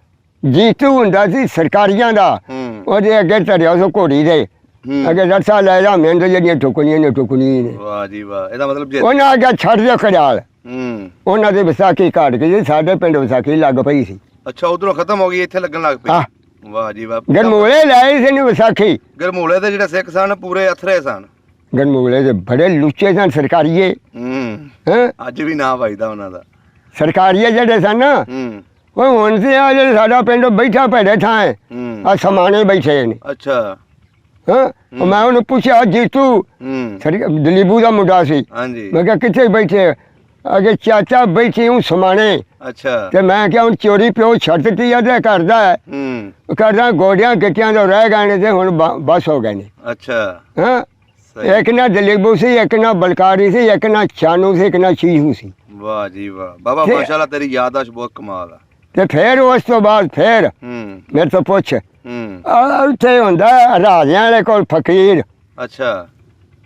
A: ਜੀਤੂ ਹੁੰਦਾ ਸੀ ਸਰਕਾਰੀਆਂ ਦਾ
B: ਹੂੰ
A: ਉਹਦੇ ਅੱਗੇ ਧਰਿਆ ਉਸ ਘੋੜੀ ਦੇ
B: ਹੂੰ
A: ਅੱਗੇ ਰੱਸਾ ਲੈ ਜਾ ਮੈਨੂੰ ਤਾਂ ਜਿਹੜੀਆਂ ਠੁਕਣੀਆਂ ਨੇ ਠੁਕਣੀਆਂ ਨੇ
B: ਵਾਹ ਜੀ ਵਾਹ। ਇਹਦਾ ਮਤਲਬ ਜੇ
A: ਉਹਨਾਂ ਅੱਗੇ ਛੱਡ ਦਿਓ ਕੜਿਆਲ
B: ਹੂੰ
A: ਉਹਨਾਂ ਦੀ ਵਿਸਾਖੀ ਘਾਟ ਗਈ ਸਾਡੇ ਪਿੰਡ ਵਿਸਾਖੀ ਲੱਗ ਪਈ ਸੀ
B: ਅੱਛਾ ਉਧਰੋਂ ਖਤਮ ਹੋ ਗਈ ਇੱਥੇ ਲੱਗਣ ਲੱਗ
A: ਹਾਂ।
B: ਪਈ। ਵਾਹ ਜੀ ਵਾਹ।
A: ਗਰਮੂਲੇ ਲਾਈ ਸੀ ਨੀ ਵਿਸਾਖੀ
B: ਗਰਮੂਲੇ ਦੇ ਜਿਹੜੇ ਸਿੱਖ ਸਨ ਪੂਰੇ ਅਥਰੇ ਸਨ।
A: ਗਰਮੂਲੇ ਦੇ ਬੜੇ ਲੁੱਚੇ ਸਨ ਸਰਕਾਰੀਏ
B: ਹੂੰ
A: ਹੈਂ
B: ਅੱਜ ਵੀ ਨਾਂ ਵੱਜਦਾ ਉਹਨਾਂ ਦਾ।
A: ਸਰਕਾਰੀਏ ਜਿਹੜੇ ਸਨ ਨਾ
B: ਹੂੰ
A: ਉਹ ਹੁਣ ਸੀ ਆ ਜਿਹੜੇ ਸਾਡਾ ਪਿੰਡ ਬੈਠਾ ਭੈੜੇ ਥਾਂ ਹੈ
B: ਹੂੰ
A: ਆ ਸਮਾਣੇ ਬੈਠੇ ਨੇ
B: ਅੱਛਾ
A: ਹਾਂ ਉਹ ਮੈਂ ਉਹਨੂੰ ਪੁੱਛਿਆ ਜੀਤੂ
B: ਹੂੰ
A: ਦਲੀਬੂ ਦਾ ਮੁੰਡਾ ਸੀ
B: ਹਾਂਜੀ
A: ਮੈਂ ਕਿਹਾ ਕਿੱਥੇ ਬੈਠੇ ਅਗੇ ਚਾਚਾ ਬੈਠੀ ਹੂੰ ਸਮਾਣੇ
B: ਅੱਛਾ
A: ਤੇ ਮੈਂ ਕਿਹਾ ਹੁਣ ਚੋਰੀ ਪਿਓ ਛੱਡ ਦਿੱਤੀ ਆ ਤੇ ਕਰਦਾ ਹੈ
B: ਹੂੰ
A: ਕਰਦਾ ਗੋਡਿਆਂ ਗਿੱਟਿਆਂ ਤੋਂ ਰਹਿ ਗਏ ਨੇ ਤੇ ਹੁਣ ਬਸ ਹੋ ਗਏ ਨੇ
B: ਅੱਛਾ
A: ਹਾਂ
B: ਸਹੀ।
A: ਇੱਕ ਨਾ ਦਲੀਬੂ ਸੀ ਇੱਕ ਨਾ ਬਲਕਾਰੀ ਸੀ ਇੱਕ ਨਾ ਚਾਨੂ ਸੀ ਇੱਕ ਨਾ ਸ਼ੀਹੂ ਸੀ
B: ਵਾਹ ਜੀ ਵਾਹ ਬਾਬਾ
A: ਤੇ-
B: ਮਾਸ਼ਾਅੱਲਾ ਤੇਰੀ ਯਾਦਾਸ਼ਤ ਬਹੁਤ ਕਮਾਲ ਆ।
A: ਤੇ ਫਿਰ ਉਸ ਤੋਂ ਬਾਅਦ ਫਿਰ
B: ਹੂੰ
A: ਮੇਰੇ ਤੋਂ ਪੁੱਛ
B: ਹੂੰ
A: ਉੱਥੇ ਹੁੰਦਾ ਰਾਜਿਆਂ ਵਾਲੇ ਕੋਲ ਫਕੀਰ
B: ਅੱਛਾ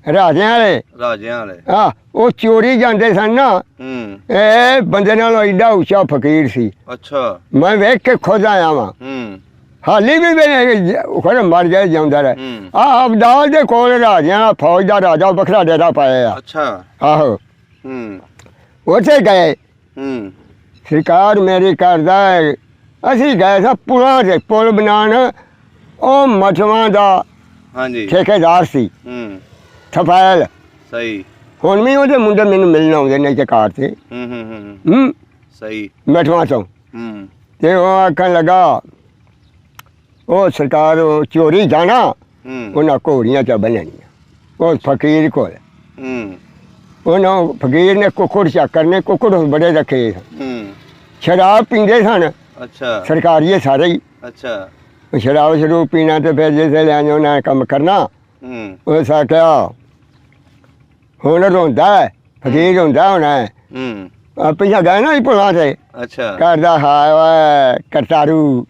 A: ਰਾਜਿਆਂ ਵਾਲੇ
B: ਰਾਜਿਆਂ ਵਾਲੇ।
A: ਆ ਉਹ ਚੋਰੀ ਜਾਂਦੇ ਸਨ ਨਾ
B: ਹੂੰ
A: ਇਹ ਬੰਦੇ ਨਾਲੋਂ ਐਡਾ ਉੱਚਾ ਫਕੀਰ ਸੀ
B: ਅੱਛਾ
A: ਮੈਂ ਵੇਖ ਕੇ ਖੁਦ ਆਇਆ ਵਾਂ
B: ਹੂੰ
A: ਹਾਲੀ ਵੀ ਮੇਰੇ ਖੜੇ ਮਰ ਜਾਏ ਜਾਂਦਾ ਰਹੇ
B: ਹੂੰ
A: ਆ ਅਬਦਾਲ ਦੇ ਕੋਲ ਰਾਜਿਆਂ ਦਾ ਫੌਜ ਦਾ ਰਾਜਾ ਵੱਖਰਾ ਡੇਰਾ ਪਾਇਆ ਆ
B: ਅੱਛਾ
A: ਆਹੋ
B: ਹੂੰ
A: ਉੱਥੇ ਗਏ
B: ਹੂੰ
A: ਸਰਕਾਰ ਮੇਰੀ ਕਰਦਾ ਹੈ ਅਸੀਂ ਗਏ ਸਾਂ ਪੁਲਾਂ ਦੇ ਪੁਲ ਬਣਾਉਣ ਉਹ ਮਠਵਾਂ ਦਾ
B: ਹਾਂਜੀ
A: ਠੇਕੇਦਾਰ ਸੀ
B: ਹੂੰ
A: ਥਫੈਲ
B: ਸਹੀ।
A: ਹੁਣ ਵੀ ਉਹਦੇ ਮੁੰਡੇ ਮੈਨੂੰ ਮਿਲਣ ਆਉਂਦੇ ਨੇ ਤੇ ਕਾਰ ਤੇ
B: ਹੂੰ ਸਹੀ।
A: ਮਠਵਾਂ ਤੋਂ
B: ਹੂੰ
A: ਤੇ ਉਹ ਆਖਣ ਲੱਗਾ ਉਹ ਸਰਕਾਰ ਉਹ ਚੋਰੀ ਜਾਣਾ
B: ਹੂੰ
A: ਉਹਨਾਂ ਘੋੜੀਆਂ ਚ ਬੰਨਣੀਆਂ ਉਹ ਫਕੀਰ ਕੋਲ
B: ਹੂੰ
A: ਉਹਨਾਂ ਫਕੀਰ ਨੇ ਕੁੱਕੜ ਚੱਕਰ ਨੇ ਕੁੱਕੜ ਬੜੇ ਰੱਖੇ
B: ਹੂੰ
A: ਸ਼ਰਾਬ ਪੀਂਦੇ ਸਨ
B: ਅੱਛਾ
A: ਸਰਕਾਰੀਏ ਸਾਰੇ ਹੀ
B: ਅੱਛਾ
A: ਸ਼ਰਾਬ ਸ਼ਰੂਬ ਪੀਣਾ ਤੇ ਫਿਰ ਜਿਸ ਵੇਲੇ ਉਹਨਾਂ ਨੇ ਕੰਮ ਕਰਨਾ
B: ਹੂੰ
A: ਉਹ ਸਾਕਿਆ ਹੁਣ ਰੋਂਦਾ ਹੈ, ਫਕੀਰ ਹੁੰਦਾ ਹੋਣਾ ਹੈ। ਪਿਛਾ ਗਏ ਨਾ ਭੁਲਾ ਤੇ
B: ਅੱਛਾ
A: ਕਰਦਾ ਹਾਏ ਓਏ ਕਰਤਾਰੂ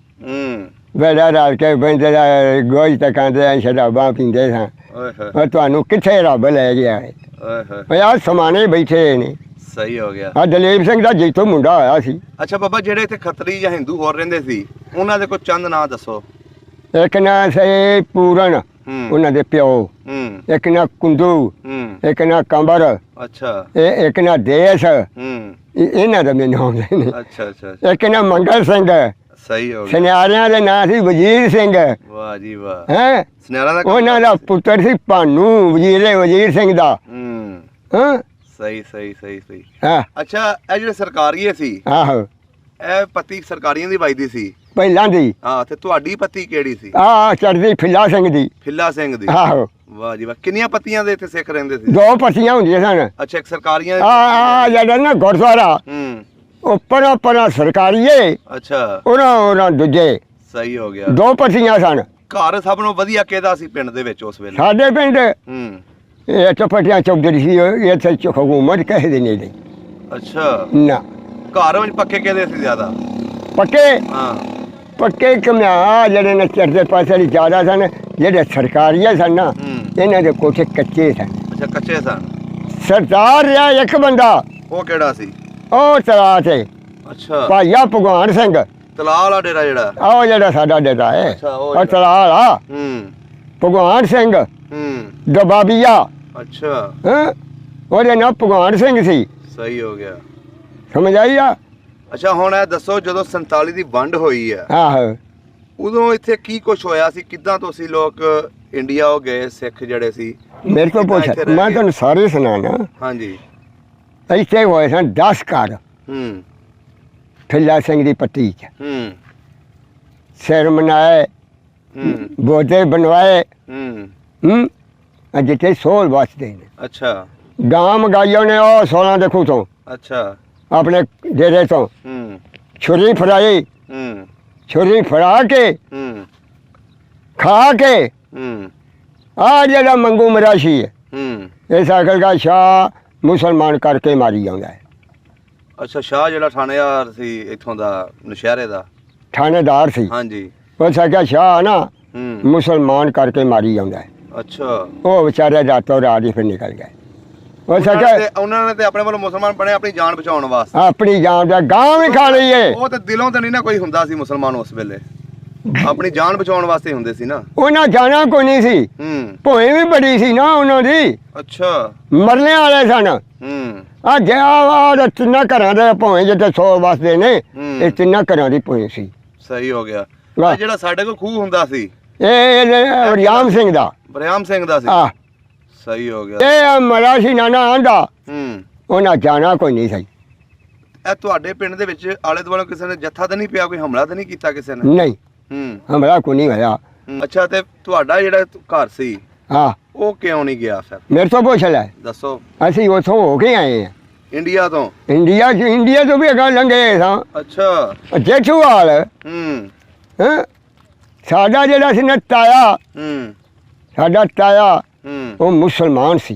A: ਬੇੜਾ ਰਾਲ ਕੇ ਬੰਦੇ ਦਾ ਗੋਜ ਤਕਾਂਦੇ ਸ਼ਰਾਬਾਂ ਪੀਂਦੇ ਸਾਂ।
B: ਓਏ ਹੋਏ
A: ਉਹ ਤੁਹਾਨੂੰ ਕਿੱਥੇ ਰੱਬ ਲੈ ਗਿਆ ਹੈ?
B: ਓਏ ਹੋਏ
A: ਓਏ ਆਹ ਸਮਾਣੇ ਬੈਠੇ ਨੇ।
B: ਸਹੀ ਹੋ ਗਿਆ।
A: ਆ ਦਲੀਪ ਸਿੰਘ ਦਾ ਜੀਤੋ ਮੁੰਡਾ ਹੋਇਆ ਸੀ।
B: ਅੱਛਾ ਬਾਬਾ, ਜਿਹੜੇ ਇੱਥੇ ਖੱਤਰੀ ਜਾਂ ਹਿੰਦੂ ਹੋਰ ਰਹਿੰਦੇ ਸੀ, ਉਹਨਾਂ ਦੇ ਕੋਈ ਚੰਦ ਨਾਂ ਦੱਸੋ।
A: ਇੱਕ ਨਾ ਸੇ ਪੂਰਨ, ਉਹਨਾਂ ਦੇ ਪਿਓ, ਇੱਕ ਨਾ ਕੁੰਦੂ, ਇੱਕ ਨਾ ਕੰਬਰ,
B: ਅੱਛਾ
A: ਇੱਕ ਨਾ ਦੇਸ, ਇਹਨਾਂ ਦਾ ਮੈਨੂੰ ਨਾਮ ਨੇ।
B: ਅੱਛਾ ਅੱਛਾ
A: ਇੱਕ ਨਾ ਮੰਗਲ ਸਿੰਘ।
B: ਸਹੀ ਹੋ ਗਿਆ।
A: ਸੁਨਿਆਰਿਆਂ ਦੇ ਨਾਂ ਸੀ ਵਜ਼ੀਰ ਸਿੰਘ।
B: ਵਾਹ ਜੀ ਵਾਹ।
A: ਹੈ
B: ਸੁਨਿਆਰਾਂ ਦਾ
A: ਉਹਨਾਂ ਦਾ ਪੁੱਤਰ ਸੀ ਭਾਨੂ ਵਜ਼ੀਰ ਸਿੰਘ ਦਾ। ਹਾਂ
B: ਸਹੀ ਸਹੀ ਸਹੀ ਸਹੀ।
A: ਹਾਂ
B: ਅੱਛਾ, ਇਹ ਜਿਹੜੇ ਸਰਕਾਰੀਏ ਸੀ,
A: ਆਹੋ
B: ਇਹ ਪਤੀ ਸਰਕਾਰੀਆਂ ਦੀ ਵੱਜਦੀ ਸੀ।
A: ਪਹਿਲਾਂ ਦੀ
B: ਹਾਂ, ਤੇ ਤੁਹਾਡੀ ਪਤੀ ਕਿਹੜੀ ਸੀ?
A: ਆ ਚੜਦੀ ਫਿੱਲਾ ਸਿੰਘ ਦੀ।
B: ਫਿੱਲਾ ਸਿੰਘ ਦੀ।
A: ਆਹੋ
B: ਵਾਹ ਜੀ ਵਾਹ। ਕਿੰਨੀਆਂ ਪਤੀਆਂ ਦੇ ਇੱਥੇ ਸਿੱਖ ਰਹਿੰਦੇ ਸੀ?
A: ਦੋ ਪੱਤੀਆਂ ਹੁੰਦੀਆਂ ਸਨ।
B: ਅੱਛਾ, ਇੱਕ ਸਰਕਾਰੀਆਂ
A: ਆ ਜਿਹੜਾ ਨਾ ਗੁਰਦੁਆਰਾ ਉੱਪਰ ਸਰਕਾਰੀਏ,
B: ਅੱਛਾ
A: ਉਹਨਾਂ ਦੂਜੇ
B: ਸਹੀ ਹੋ ਗਿਆ।
A: ਦੋ ਪੱਤੀਆਂ ਸਨ।
B: ਘਰ ਸਭ ਨੂੰ ਵਧੀਆ ਕਿਹਦਾ ਸੀ ਪਿੰਡ ਦੇ ਵਿੱਚ ਉਸ ਵੇਲੇ?
A: ਸਾਡੇ ਪਿੰਡ ਇਹ ਚਪਟੀਆਂ ਚੌਧਰੀ ਸੀ, ਇੱਥੇ ਹਕੂਮਤ ਕਿਸੇ ਦੀ ਨਹੀਂ ਰਹੀ।
B: ਅੱਛਾ,
A: ਨਾ
B: ਘਰ ਵਿੱਚ ਪੱਕੇ ਕਿਹਦੇ ਸੀ ਜ਼ਿਆਦਾ?
A: ਪੱਕੇ
B: ਹਾਂ
A: ਪੱਕੇ ਕਮਿਆ ਜਿਹੜੇ ਨੇ ਚੜ੍ਹਦੇ ਪਾਸੇ ਦੀ ਜ਼ਿਆਦਾ ਸਨ। ਜਿਹੜੇ ਸਰਕਾਰੀਏ ਸਨ ਨਾ, ਇਹਨਾਂ ਦੇ ਕੋਠੇ ਕੱਚੇ ਸਨ।
B: ਅੱਛਾ, ਕੱਚੇ ਸਨ।
A: ਸਰਦਾਰ ਰਿਹਾ ਇੱਕ ਬੰਦਾ,
B: ਉਹ ਕਿਹੜਾ ਸੀ?
A: ਉਹ ਤਲਾ ਤੇ
B: ਅੱਛਾ,
A: ਭਾਈਆ ਭਗਵਾਨ ਸਿੰਘ।
B: ਤਲਾਲ ਵਾਲਾ ਡੇਰਾ ਜਿਹੜਾ?
A: ਉਹ ਜਿਹੜਾ ਸਾਡਾ ਡੇਰਾ ਹੈ,
B: ਅੱਛਾ, ਉਹ
A: ਉਹ ਤਲਾ ਵਾਲਾ ਭਗਵਾਨ ਸਿੰਘ ਦਬਾਬੀਆ।
B: ਅੱਛਾ
A: ਉਹਦੇ ਨਾਲ ਭਗਵਾਨ ਸਿੰਘ ਸੀ।
B: ਸਹੀ ਹੋ ਗਿਆ।
A: ਸਮਝ ਆਈ ਆ?
B: ਅੱਛਾ, ਹੁਣ ਇਹ ਦੱਸੋ, ਜਦੋਂ 47 ਦੀ ਵੰਡ ਹੋਈ ਆ,
A: ਆਹੋ
B: ਉਦੋਂ ਇੱਥੇ ਕੀ ਕੁਝ ਹੋਇਆ ਸੀ? ਕਿੱਦਾਂ ਤੁਸੀਂ ਲੋਕ ਇੰਡੀਆ ਹੋ ਗਏ, ਸਿੱਖ ਜਿਹੜੇ ਸੀ?
A: ਮੇਰੇ ਕੋਲ ਪੁੱਛ,
B: ਇੱਥੇ ਰਹਿ
A: ਮੈਂ
B: ਗਏ?
A: ਤੁਹਾਨੂੰ ਸਾਰੇ ਸੁਣਾਣਾ।
B: ਹਾਂਜੀ।
A: ਇੱਥੇ ਹੋਏ ਸਨ 10 ਘਰ ਫਿੱਲਾ ਸਿੰਘ ਦੀ ਪੱਟੀ 'ਚ। ਸਿਰ ਮਨਾਏ, ਬੋਤੇ ਬਣਵਾਏ, ਜਿੱਥੇ ਸੋਲ ਵਸਦੇ ਨੇ।
B: ਅੱਛਾ
A: ਗਾਂ ਮਗਾਈਆਂ ਨੇ ਉਹ 16 ਦੇ ਖੂਹ ਤੋਂ,
B: ਅੱਛਾ
A: ਆਪਣੇ ਡੇਰੇ ਤੋਂ ਛੁਰੀ ਫੜਾਈ। ਛੁਰੀ ਫੜਾ ਕੇ ਖਾ ਕੇ ਆ ਜਿਹੜਾ ਮੰਗੂ ਮਰਾਸ਼ੀ ਹੈ, ਇਹ ਸਾਈਕਲ ਦਾ ਸ਼ਾਹ ਮੁਸਲਮਾਨ ਕਰਕੇ ਮਾਰੀ ਜਾਂਦਾ ਹੈ।
B: ਅੱਛਾ, ਸ਼ਾਹ ਜਿਹੜਾ ਥਾਣੇਦਾਰ ਸੀ ਇੱਥੋਂ ਦਾ, ਨਸ਼ਹਿਰੇ ਦਾ
A: ਥਾਣੇਦਾਰ ਸੀ।
B: ਹਾਂਜੀ।
A: ਉਹ ਸਾਡਾ ਸ਼ਾਹ ਨਾ ਮੁਸਲਮਾਨ ਕਰਕੇ ਮਾਰੀ ਜਾਂਦਾ ਹੈ।
B: ਅੱਛਾ,
A: ਉਹ ਵਿਚਾਰੇ ਰਾਤੋਂ ਰਾਤ ਹੀ ਫਿਰ ਨਿਕਲ ਗਏ। ਉਹ ਸਾਡਾ
B: ਉਹਨਾਂ ਨੇ ਤੇ ਆਪਣੇ ਵੱਲੋਂ ਮੁਸਲਮਾਨ ਬਣੇ ਆਪਣੀ ਜਾਨ ਬਚਾਉਣ ਵਾਸਤੇ।
A: ਆਪਣੀ ਜਾਨ ਦਾ ਗਾਂ ਵੀ ਖਾ ਲਈਏ।
B: ਉਹ ਤੇ ਦਿਲੋਂ ਤੇ ਨਹੀਂ ਨਾ ਕੋਈ ਹੁੰਦਾ ਸੀ ਮੁਸਲਮਾਨ ਉਸ ਵੇਲੇ, ਆਪਣੀ ਜਾਨ ਬਚਾਉਣ ਵਾਸਤੇ ਹੀ ਹੁੰਦੇ ਸੀ ਨਾ।
A: ਉਹਨਾਂ ਜਾਣਾ ਕੋਈ ਨਹੀਂ ਸੀ। ਭੋਏ ਵੀ ਬੜੀ ਸੀ ਨਾ ਉਹਨਾਂ ਦੀ।
B: ਅੱਛਾ।
A: ਮਰਨੇ ਵਾਲੇ ਸਨ। ਆ ਜਿਆ ਤਿੰਨਾਂ ਘਰਾਂ ਦੇ ਭੋਏ ਜਿੱਥੇ 100 ਵਸਦੇ ਨੇ, ਇਹ ਤਿੰਨਾਂ ਘਰਾਂ ਦੀ ਭੋਏ ਸੀ।
B: ਸਹੀ ਹੋ ਗਿਆ।
A: ਵਾਹ।
B: ਜਿਹੜਾ ਸਾਡੇ ਕੋਲ ਖੂਹ ਹੁੰਦਾ ਸੀ,
A: ਇਹ ਰਿਆਮ ਸਿੰਘ ਦਾ।
B: ਬਰਿਆਮ ਸਿੰਘ ਦਾ ਸੀ।
A: ਆ
B: ਸਹੀ ਹੋ ਗਿਆ।
A: ਇਹ ਮਰਾਸ਼ੀ ਨਾਨਾ ਆਂਦਾ, ਉਹਨਾਂ ਜਾਣਾ ਕੋਈ ਨਹੀਂ ਸੀ।
B: ਇਹ ਤੁਹਾਡੇ ਪਿੰਡ ਦੇ ਵਿੱਚ ਆਲੇ ਦੁਆਲੇ ਕਿਸੇ ਨੇ ਜੱਥਾ ਤਾਂ ਨਹੀਂ ਪਿਆ, ਕੋਈ ਹਮਲਾ ਤਾਂ ਨਹੀਂ ਕੀਤਾ ਕਿਸੇ ਨੇ?
A: ਨਹੀਂ, ਹਮਲਾ ਕੋਈ ਨਹੀਂ ਹੋਇਆ।
B: ਅੱਛਾ, ਤੇ ਤੁਹਾਡਾ ਜਿਹੜਾ ਘਰ ਸੀ,
A: ਹਾਂ,
B: ਉਹ ਕਿਉਂ ਨਹੀਂ ਗਿਆ ਫਿਰ?
A: ਮੇਰੇ ਤੋਂ ਪੁੱਛ ਲੈ।
B: ਦੱਸੋ।
A: ਅਸੀਂ ਉੱਥੋਂ ਹੋ ਕੇ ਆਏ ਹਾਂ,
B: ਇੰਡੀਆ ਤੋਂ।
A: ਇੰਡੀਆ ਤੋਂ ਵੀ ਅਗਾਂ ਲੰਘੇ ਸਾਂ।
B: ਅੱਛਾ।
A: ਜੇਠੂਵਾਲ ਸਾਡਾ ਜਿਹੜਾ ਸੀ ਨਾ ਤਾਇਆ, ਸਾਡਾ ਤਾਇਆ ਉਹ ਮੁਸਲਮਾਨ ਸੀ।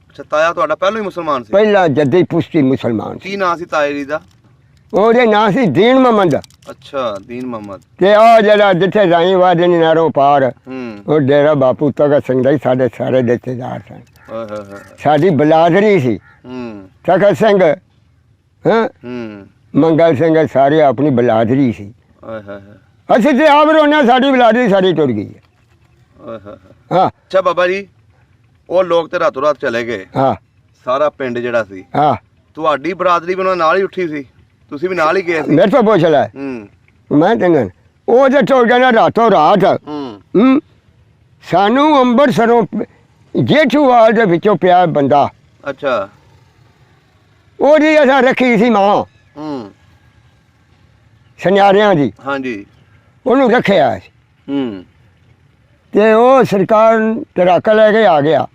B: ਅੱਛਾ, ਤਾਇਆ ਤੁਹਾਡਾ ਪਹਿਲਾਂ ਹੀ ਮੁਸਲਮਾਨ ਸੀ?
A: ਪਹਿਲਾਂ ਜੱਦੀ ਪੁਸ਼ਤੀ ਮੁਸਲਮਾਨ ਸੀ।
B: ਕੀ ਨਾਂ ਸੀ ਤਾਏ ਜੀ ਦਾ?
A: ਉਹਦੇ ਨਾਂ ਸੀ ਦੀਨ ਮੁਹੰਮਦ।
B: ਅੱਛਾ, ਦੀਨ ਮੁਹੰਮਦ।
A: ਤੇ ਉਹ ਜਿਹੜਾ ਜਿੱਥੇ ਰਾਈ ਵਾਦੇ ਨੇ ਨਾਰੋਂ ਪਾਰ, ਉਹ ਡੇਰਾ ਬਾਪੂ ਤਗਤ ਸਿੰਘ ਦਾ ਸਾਡੇ ਸਾਰੇ ਰਿਸ਼ਤੇਦਾਰ ਸਨ। ਸਾਡੀ ਬਲਾਦਰੀ ਸੀ। ਤਗਤ ਸਿੰਘ ਮੰਗਲ ਸਿੰਘ ਸਾਰੇ ਆਪਣੀ ਬਲਾਦਰੀ ਸੀ। ਅਸੀਂ ਤੇ ਆਪ ਰੋਣਾ, ਸਾਡੀ ਬਲਾਦਰੀ ਸਾਰੀ ਟੁੱਟ ਗਈ ਹੈ। ਹਾਂ।
B: ਅੱਛਾ ਬਾਬਾ ਜੀ, ਉਹ ਲੋਕ ਤੇ ਰਾਤੋਂ ਰਾਤ ਚਲੇ ਗਏ।
A: ਹਾਂ।
B: ਸਾਰਾ ਪਿੰਡ ਜਿਹੜਾ ਸੀ,
A: ਹਾਂ,
B: ਤੁਹਾਡੀ ਬਰਾਦਰੀ ਵੀ ਉਹਨਾਂ ਨਾਲ ਹੀ ਉੱਠੀ ਸੀ? ਤੁਸੀਂ ਵੀ ਨਾਲ ਹੀ ਗਏ ਸੀ?
A: ਮੇਰੇ ਤੋਂ ਪੁੱਛ ਲੈ। ਮੈਂ ਤੈਨੂੰ ਉਹ ਜੇ ਟੁੱਟ ਗਿਆ ਨਾ ਰਾਤੋਂ ਰਾਤ। ਸਾਨੂੰ ਅੰਮ੍ਰਿਤਸਰੋਂ ਜੇਠੂਵਾਲ ਦੇ ਵਿੱਚੋਂ ਪਿਆ ਬੰਦਾ।
B: ਅੱਛਾ।
A: ਉਹਦੀ ਅਸਾਂ ਰੱਖੀ ਸੀ ਮਾਂ, ਸੁਨਿਆਰਿਆਂ ਦੀ।
B: ਹਾਂਜੀ।
A: ਉਹਨੂੰ ਰੱਖਿਆ ਸੀ। ਤੇ ਉਹ ਸਰਕਾਰ ਟਰਾਕਾ ਲੈ ਕੇ ਆ ਗਿਆ।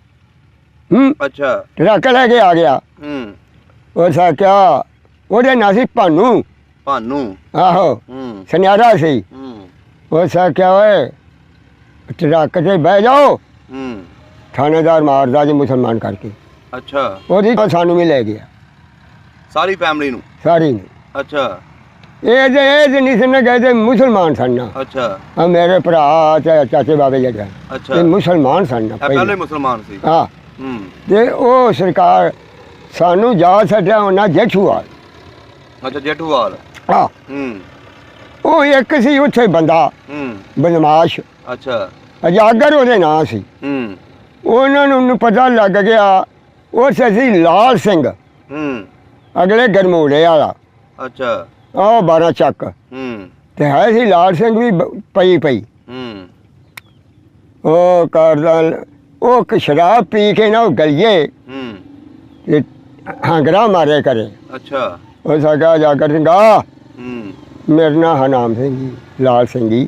B: ਅੱਛਾ।
A: ਟਰਾਕਾ ਲੈ ਕੇ ਆ ਗਿਆ। ਉਹ ਸਾ ਕਿਆ, ਉਹਦੇ ਨਾਂ ਸੀ ਭਾਨੂ।
B: ਭਾਨੂ?
A: ਆਹੋ, ਸੁਨਿਆਰਾ ਸੀ। ਉਹ ਸਾ ਕਿਆ, ਓਏ ਟਰੱਕ ਤੇ ਬਹਿ ਜਾਓ, ਥਾਣੇਦਾਰ ਮਾਰਦਾ ਜੀ ਮੁਸਲਮਾਨ ਕਰਕੇ।
B: ਅੱਛਾ
A: ਉਹਦੀ ਸਾਨੂੰ ਵੀ ਲੈ ਗਿਆ
B: ਸਾਰੀ ਫੈਮਿਲੀ ਨੂੰ।
A: ਸਾਰੀ ਨੂੰ।
B: ਅੱਛਾ
A: ਇਹ ਨਹੀਂ ਸਨ ਗਏ ਤੇ ਮੁਸਲਮਾਨ ਸਨ ਨਾ।
B: ਅੱਛਾ
A: ਆ ਮੇਰੇ ਭਰਾ ਤੇ ਚਾਚੇ ਬਾਬੇ ਜਿਹੜੇ
B: ਅੱਛਾ
A: ਇਹ ਮੁਸਲਮਾਨ ਸਨ ਨਾ
B: ਪਹਿਲੇ ਮੁਸਲਮਾਨ ਸੀ।
A: ਹਾਂ
B: ਹੂੰ
A: ਤੇ ਉਹ ਸਰਕਾਰ ਸਾਨੂੰ ਜਾ ਛੱਡਿਆ ਉਹਨਾਂ ਜੇਠੂਵਾਲ।
B: ਅੱਛਾ ਜੇਠੂਵਾਲ।
A: ਹਾਂ
B: ਹੂੰ
A: ਉਹ ਇੱਕ ਸੀ ਉੱਥੇ ਬੰਦਾ
B: ਹੂੰ
A: ਬਦਮਾਸ਼
B: ਅੱਛਾ
A: ਅਜਾਗਰ ਉਹਦੇ ਨਾਂ ਸੀ।
B: ਹੂੰ
A: ਉਹਨਾਂ ਨੂੰ ਪਤਾ ਲੱਗ ਗਿਆ ਉਹ ਸੀ ਲਾਲ ਸਿੰਘ
B: ਹੂੰ
A: ਅਗਲੇ ਗਰਮੂਲੇ ਵਾਲਾ।
B: ਅੱਛਾ
A: ਉਹ 12 ਚੱਕ
B: ਹੂੰ
A: ਤੇ ਹੈ ਸੀ ਲਾਲ ਸਿੰਘ ਵੀ ਪਈ
B: ਹੂੰ
A: ਉਹ ਕਰਦਾ ਉਹ ਸ਼ਰਾਬ ਪੀ ਕੇ ਨਾ ਉਹ ਗਲੀਏ
B: ਹੂੰ
A: ਤੇ ਹਾਂਗਰਾ ਮਾਰੇ ਕਰੇ।
B: ਅੱਛਾ
A: ਉਹ ਸਾਡਾ ਜਾਗਰ ਸਿੰਘਾ
B: ਹੂੰ
A: ਮੇਰਾ ਨਾਂ ਹਨਾਮ ਸਿੰਘ ਜੀ ਲਾਲ ਸਿੰਘ ਜੀ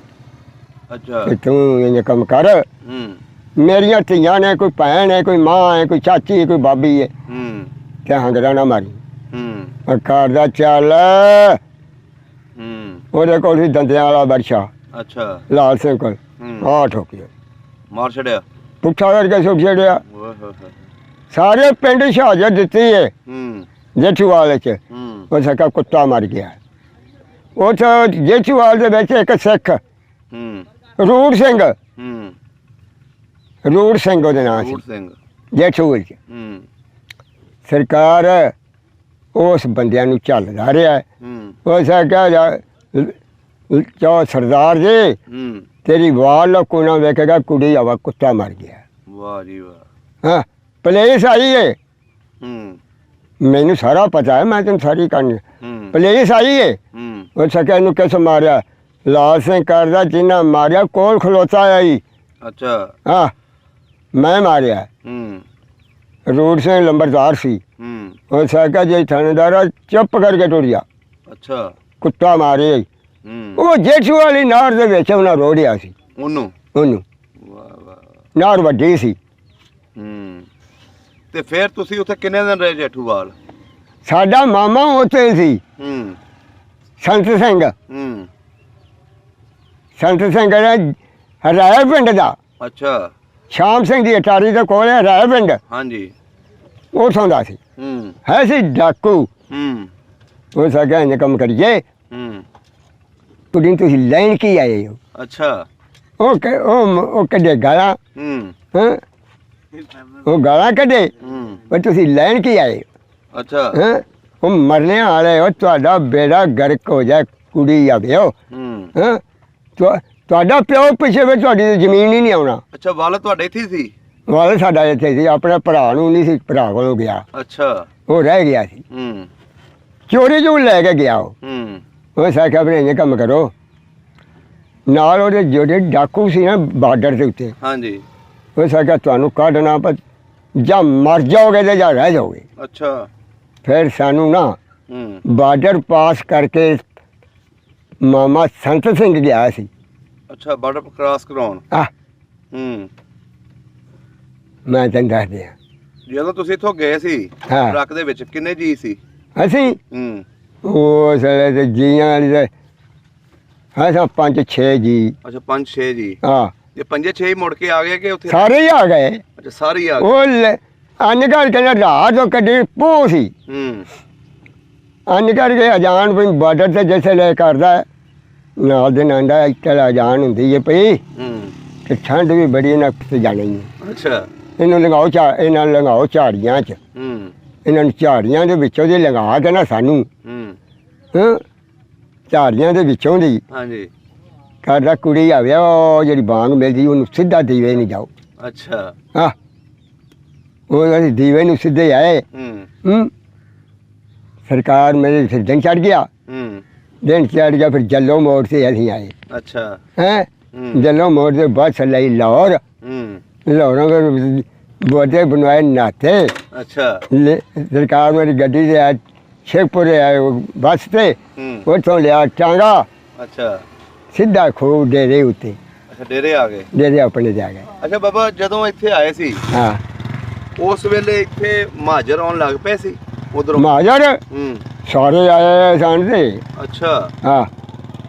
B: ਅੱਛਾ
A: ਤੇ ਤੂੰ ਇਹ ਕੰਮ ਕਰ।
B: ਹੂੰ
A: ਮੇਰੀਆਂ ਧੀਆਂ ਨੇ ਕੋਈ ਭੈਣ ਹੈ ਕੋਈ ਮਾਂ ਹੈ ਕੋਈ ਚਾਚੀ ਹੈ ਕੋਈ ਬਾਬੀ ਹੈ
B: ਹੂੰ
A: ਤੇ ਹਾਂਗਰਾ ਨਾ ਮਾਰੀ।
B: ਹੂੰ
A: ਕਰਦਾ ਚੱਲ
B: ਹੂੰ
A: ਉਹਦੇ ਕੋਲ ਸੀ ਦੰਦਿਆਂ ਵਾਲਾ ਬਰਸ਼ਾ
B: ਅੱਛਾ
A: ਲਾਲ ਸਿੰਘ ਕੋਲ
B: ਹੂੰ
A: ਆ ਠੋਕਿਆ
B: ਮਾਰ ਛੜਿਆ।
A: ਪੁੱਠਾ ਕਰਕੇ ਸੁੱਟ ਛੜਿਆ।
B: ਓਏ ਹੋਏ ਹੋਏ।
A: ਸਾਰੇ ਪਿੰਡ ਸ਼ਹਾਦਤ ਦਿੱਤੀ ਹੈ
B: ਹੂੰ
A: ਜੇਠੂਵਾਲ ਚ।
B: ਹੂੰ
A: ਉਹ ਸਕਾ ਕੁੱਤਾ ਮਰ ਗਿਆ। ਉਹ ਤਾਂ ਜੇਠੂਵਾਲ ਦੇ ਵਿੱਚ ਇੱਕ ਸਿੱਖ
B: ਹੂੰ
A: ਰੂੜ ਸਿੰਘ
B: ਹੂੰ
A: ਰੂੜ ਸਿੰਘ ਉਹਦੇ ਨਾਂ ਸੀ
B: ਰੂੜ ਸਿੰਘ।
A: ਜੇਠੂਵਾਲ ਚ।
B: ਹੂੰ
A: ਸਰਕਾਰ ਉਸ ਬੰਦਿਆਂ ਨੂੰ ਝੱਲਦਾ ਰਿਹਾ ਹੈ।
B: ਹੂੰ
A: ਉਹ ਸਕਾ ਚੋ ਸਰਦਾਰ ਜੀ
B: ਹੂੰ
A: ਤੇਰੀ ਵਾਲ ਕੋ ਨਾ ਵੇਖੇਗਾ ਕੁੜੀ ਆਵਾ ਕੁੱਤਾ ਮਰ ਗਿਆ।
B: ਵਾਹ ਜੀ ਵਾਹ।
A: ਹਾਂ ਪੁਲਿਸ ਆਈ ਹੈ
B: ਹੂੰ
A: ਮੈਨੂੰ ਸਾਰਾ ਪਤਾ ਹੈ ਮੈਂ ਤੈਨੂੰ ਸਾਰੀ ਕਹਾਣੀ
B: ਹੂੰ
A: ਪੁਲਿਸ ਆਈ ਹੈ।
B: ਹੂੰ
A: ਉਹ ਸਕਾ ਇਹਨੂੰ ਕਿਸ ਮਾਰਿਆ ਲਾਲ ਸਿੰਘ ਕਰਦਾ ਜਿੰਨਾ ਮਾਰਿਆ ਕੋਲ ਖਲੋਤਾ ਆਈ।
B: ਅੱਛਾ
A: ਹਾਂ ਮੈਂ ਮਾਰਿਆ।
B: ਹੂੰ
A: ਰੂੜ ਸਿੰਘ ਲੰਬਰਦਾਰ ਸੀ।
B: ਹੂੰ
A: ਉਹ ਸਕਾ ਜੇ ਥਾਣੇਦਾਰ ਚੁੱਪ ਕਰਕੇ ਟੁਰ ਗਿਆ
B: ਅੱਛਾ
A: ਕੁੱਤਾ ਮਾਰੇ।
B: ਹੂੰ
A: ਉਹ ਜੇਠੂ ਵਾਲੀ ਨਾਰ ਦੇ ਵਿੱਚ ਉਹਨਾਂ ਰੋੜਿਆ ਸੀ
B: ਉਹਨੂੰ।
A: ਉਹਨੂੰ।
B: ਵਾਹ ਵਾਹ।
A: ਨਾਰ ਵੱਡੀ ਸੀ।
B: ਹੂੰ ਤੇ ਫਿਰ ਤੁਸੀਂ ਉੱਥੇ ਕਿੰਨੇ ਦਿਨ ਰਹੇ ਜੇਠੂਵਾਲ?
A: ਸਾਡਾ ਮਾਮਾ ਉੱਥੇ ਸੀ
B: ਹੂੰ
A: ਸੰਤ ਸਿੰਘ।
B: ਹੂੰ
A: ਸੰਤ ਸਿੰਘ ਰਾਏ ਪਿੰਡ ਦਾ
B: ਅੱਛਾ
A: ਸ਼ਾਮ ਸਿੰਘ ਦੀ ਅਟਾਰੀ ਦੇ ਕੋਲ ਹੈ ਰਾਏ ਪਿੰਡ
B: ਹਾਂਜੀ।
A: ਉੱਥੋਂ ਦਾ ਸੀ।
B: ਹੂੰ
A: ਹੈ ਸੀ ਡਾਕੂ।
B: ਹੂੰ
A: ਉਹ ਸਕਾ ਇਹਨੇ ਕੰਮ ਕਰੀਏ
B: ਹੂੰ
A: ਕੁੜੀ ਤੁਸੀਂ ਲੈਣ ਕੀ ਆਏ ਹੋ।
B: ਅੱਛਾ
A: ਉਹ ਕੱਢੇ ਗਾਲਾਂ।
B: ਹੂੰ
A: ਹਾਂ ਉਹ ਗਾਲਾਂ ਕੱਢੇ
B: ਹੂੰ
A: ਉਹ ਤੁਸੀਂ ਲੈਣ ਕੀ ਆਏ ਹੋ।
B: ਅੱਛਾ
A: ਹਾਂ ਉਹ ਮਰਨੇ ਵਾਲੇ ਹੋ ਤੁਹਾਡਾ ਬੇੜਾ ਗਰਕ ਹੋ ਜਾਏ ਕੁੜੀ ਆਵੇ ਹੋ।
B: ਹੂੰ
A: ਹਾਂ ਤੁਹਾਡਾ ਪਿਓ ਪਿੱਛੇ ਵਿੱਚ ਤੁਹਾਡੀ ਤਾਂ ਜ਼ਮੀਨ ਹੀ ਨਹੀਂ ਆਉਣਾ।
B: ਅੱਛਾ ਵਾਲ ਤੁਹਾਡੇ ਇੱਥੇ ਹੀ ਸੀ?
A: ਵਾਲੇ ਸਾਡਾ ਇੱਥੇ ਸੀ ਆਪਣੇ ਭਰਾ ਨੂੰ ਨਹੀਂ ਸੀ ਭਰਾ ਕੋਲੋਂ ਗਿਆ
B: ਅੱਛਾ
A: ਉਹ ਰਹਿ ਗਿਆ ਸੀ
B: ਹੂੰ
A: ਚੋਰੀ ਜੋ ਲੈ ਕੇ ਗਿਆ
B: ਹੂੰ
A: ਉਹ ਸਾਖਾ ਵੀ ਇਹ ਕੰਮ ਕਰੋ ਨਾਲ ਉਹਦੇ ਜਿਹੜੇ ਡਾਕੂ ਸੀ ਨਾ ਬਾਰਡਰ ਦੇ ਉੱਤੇ
B: ਹਾਂਜੀ।
A: ਉਹ ਸਾਖਾ ਤੁਹਾਨੂੰ ਕੱਢਣਾ ਪਰ ਜਾਂ ਮਰ ਜਾਓਗੇ ਤੇ ਜਾਂ ਰਹਿ ਜਾਓਗੇ।
B: ਅੱਛਾ
A: ਫਿਰ ਸਾਨੂੰ ਨਾ
B: ਹੂੰ
A: ਬਾਰਡਰ ਪਾਸ ਕਰਕੇ ਮਾਮਾ ਸੰਤ ਸਿੰਘ ਗਿਆ ਸੀ।
B: ਅੱਛਾ ਬਾਰਡਰ ਕ੍ਰਾਸ ਕਰਾਉਣ।
A: ਆ
B: ਹੂੰ
A: ਮੈਂ ਤੈਨੂੰ ਦੱਸ ਦਿਆਂ
B: ਜਦੋਂ ਤੁਸੀਂ ਇੱਥੋਂ ਗਏ ਸੀ
A: ਹਾਂ।
B: ਟਰੱਕ ਦੇ ਵਿੱਚ ਕਿੰਨੇ ਜੀ ਸੀ?
A: ਅਸੀਂ
B: ਹੂੰ
A: ਉਹ ਸਾਰੇ ਤੇ ਜੀਆਂ ਵਾਲੀ ਦੇ ਹਾਂ ਸਾ 5-6 ਜੀ।
B: ਅੱਛਾ 5-6 ਜੀ।
A: ਹਾਂ
B: ਇਹ 5-6 ਹੀ ਮੁੜ ਕੇ ਆ ਗਏ ਕਿ ਉੱਥੇ?
A: ਸਾਰੇ ਹੀ ਆ ਗਏ।
B: ਅੱਛਾ ਸਾਰੇ ਹੀ ਆ ਗਏ।
A: ਉਹ ਅੰਨ ਕਰਕੇ ਨਾ ਰਾਤ ਤੋਂ ਕੱਢੀ ਪੋ ਸੀ
B: ਹੂੰ
A: ਅੰਨ ਕਰਕੇ ਅਜਾਨ ਵੀ ਬਾਰਡਰ ਤੇ ਜਿਸੇ ਲੈ ਕਰਦਾ ਹੈ, ਨਾਲ ਦੇ ਨਾਂਦਾ ਇੱਥੇ ਅਜਾਨ ਹੁੰਦੀ ਹੈ ਪਈ
B: ਹੂੰ
A: ਤੇ ਠੰਡ ਵੀ ਬੜੀ ਨਾ ਕਿਤੇ ਜਾਣਾ ਹੀ ਨਹੀਂ।
B: ਅੱਛਾ
A: ਇਹਨਾਂ ਲੰਘਾਓ ਝਾੜੀਆਂ 'ਚ
B: ਹੂੰ
A: ਇਹਨਾਂ ਨੂੰ ਝਾੜੀਆਂ ਦੇ ਵਿੱਚੋਂ ਦੀ ਲੰਘਾ ਕੇ ਨਾ ਸਾਨੂੰ
B: ਹੂੰ
A: ਹਾਂ ਝਾੜੀਆਂ ਦੇ ਵਿੱਚੋਂ ਦੀ
B: ਹਾਂਜੀ।
A: ਕਰਦਾ ਕੁੜੀ ਆਵੇ ਉਹ ਜਿਹੜੀ ਬਾਂਗ ਮਿਲਦੀ ਉਹਨੂੰ ਸਿੱਧਾ ਦੀਵੇ ਨਹੀਂ ਜਾਓ।
B: ਅੱਛਾ
A: ਹਾਂ ਉਹ ਅਸੀਂ ਦੀਵੇ ਨੂੰ ਸਿੱਧੇ ਆਏ।
B: ਹੂੰ
A: ਸਰਕਾਰ ਮੇਰੇ ਫਿਰ ਦਿਨ ਚੜ ਗਿਆ।
B: ਹੂੰ
A: ਦਿਨ ਚੜ ਗਿਆ ਫਿਰ ਜੱਲੋ ਮੋੜ ਤੇ ਅਸੀਂ ਆਏ
B: ਅੱਛਾ
A: ਹੈਂ
B: ਹੂੰ
A: ਜੱਲੋ ਮੋੜ ਦੇ ਬੱਸ ਲਈ ਲਾਹੌਰ
B: ਹੂੰ
A: ਲਾਹੌਰੋਂ ਫਿਰ ਬੋਦੇ ਬਣਵਾਏ ਨਾਤੇ
B: ਅੱਛਾ
A: ਸਰਕਾਰ ਮੇਰੀ ਗੱਡੀ ਦੇ ਆ ਸ਼ੇਖਪੁਰੇ ਆਏ ਬੱਸ ਤੇ
B: ਹੂੰ
A: ਉੱਥੋਂ ਲਿਆ ਟਾਂਗਾ
B: ਅੱਛਾ
A: ਸਿੱਧਾ ਖੂਹ ਡੇਰੇ ਉੱਤੇ
B: ਅੱਛਾ ਡੇਰੇ ਆ ਗਏ।
A: ਡੇਰੇ ਆਪਣੇ ਜਾ ਗਏ।
B: ਅੱਛਾ ਬਾਬਾ ਜਦੋਂ ਇੱਥੇ ਆਏ ਸੀ
A: ਹਾਂ
B: ਉਸ ਵੇਲੇ ਇੱਥੇ ਮਹਾਜਰ ਆਉਣ ਲੱਗ ਪਏ ਸੀ ਉਧਰੋਂ?
A: ਮਹਾਜਰ
B: ਹੂੰ
A: ਸਾਰੇ ਆਏ ਸਨ ਤੇ
B: ਅੱਛਾ
A: ਹਾਂ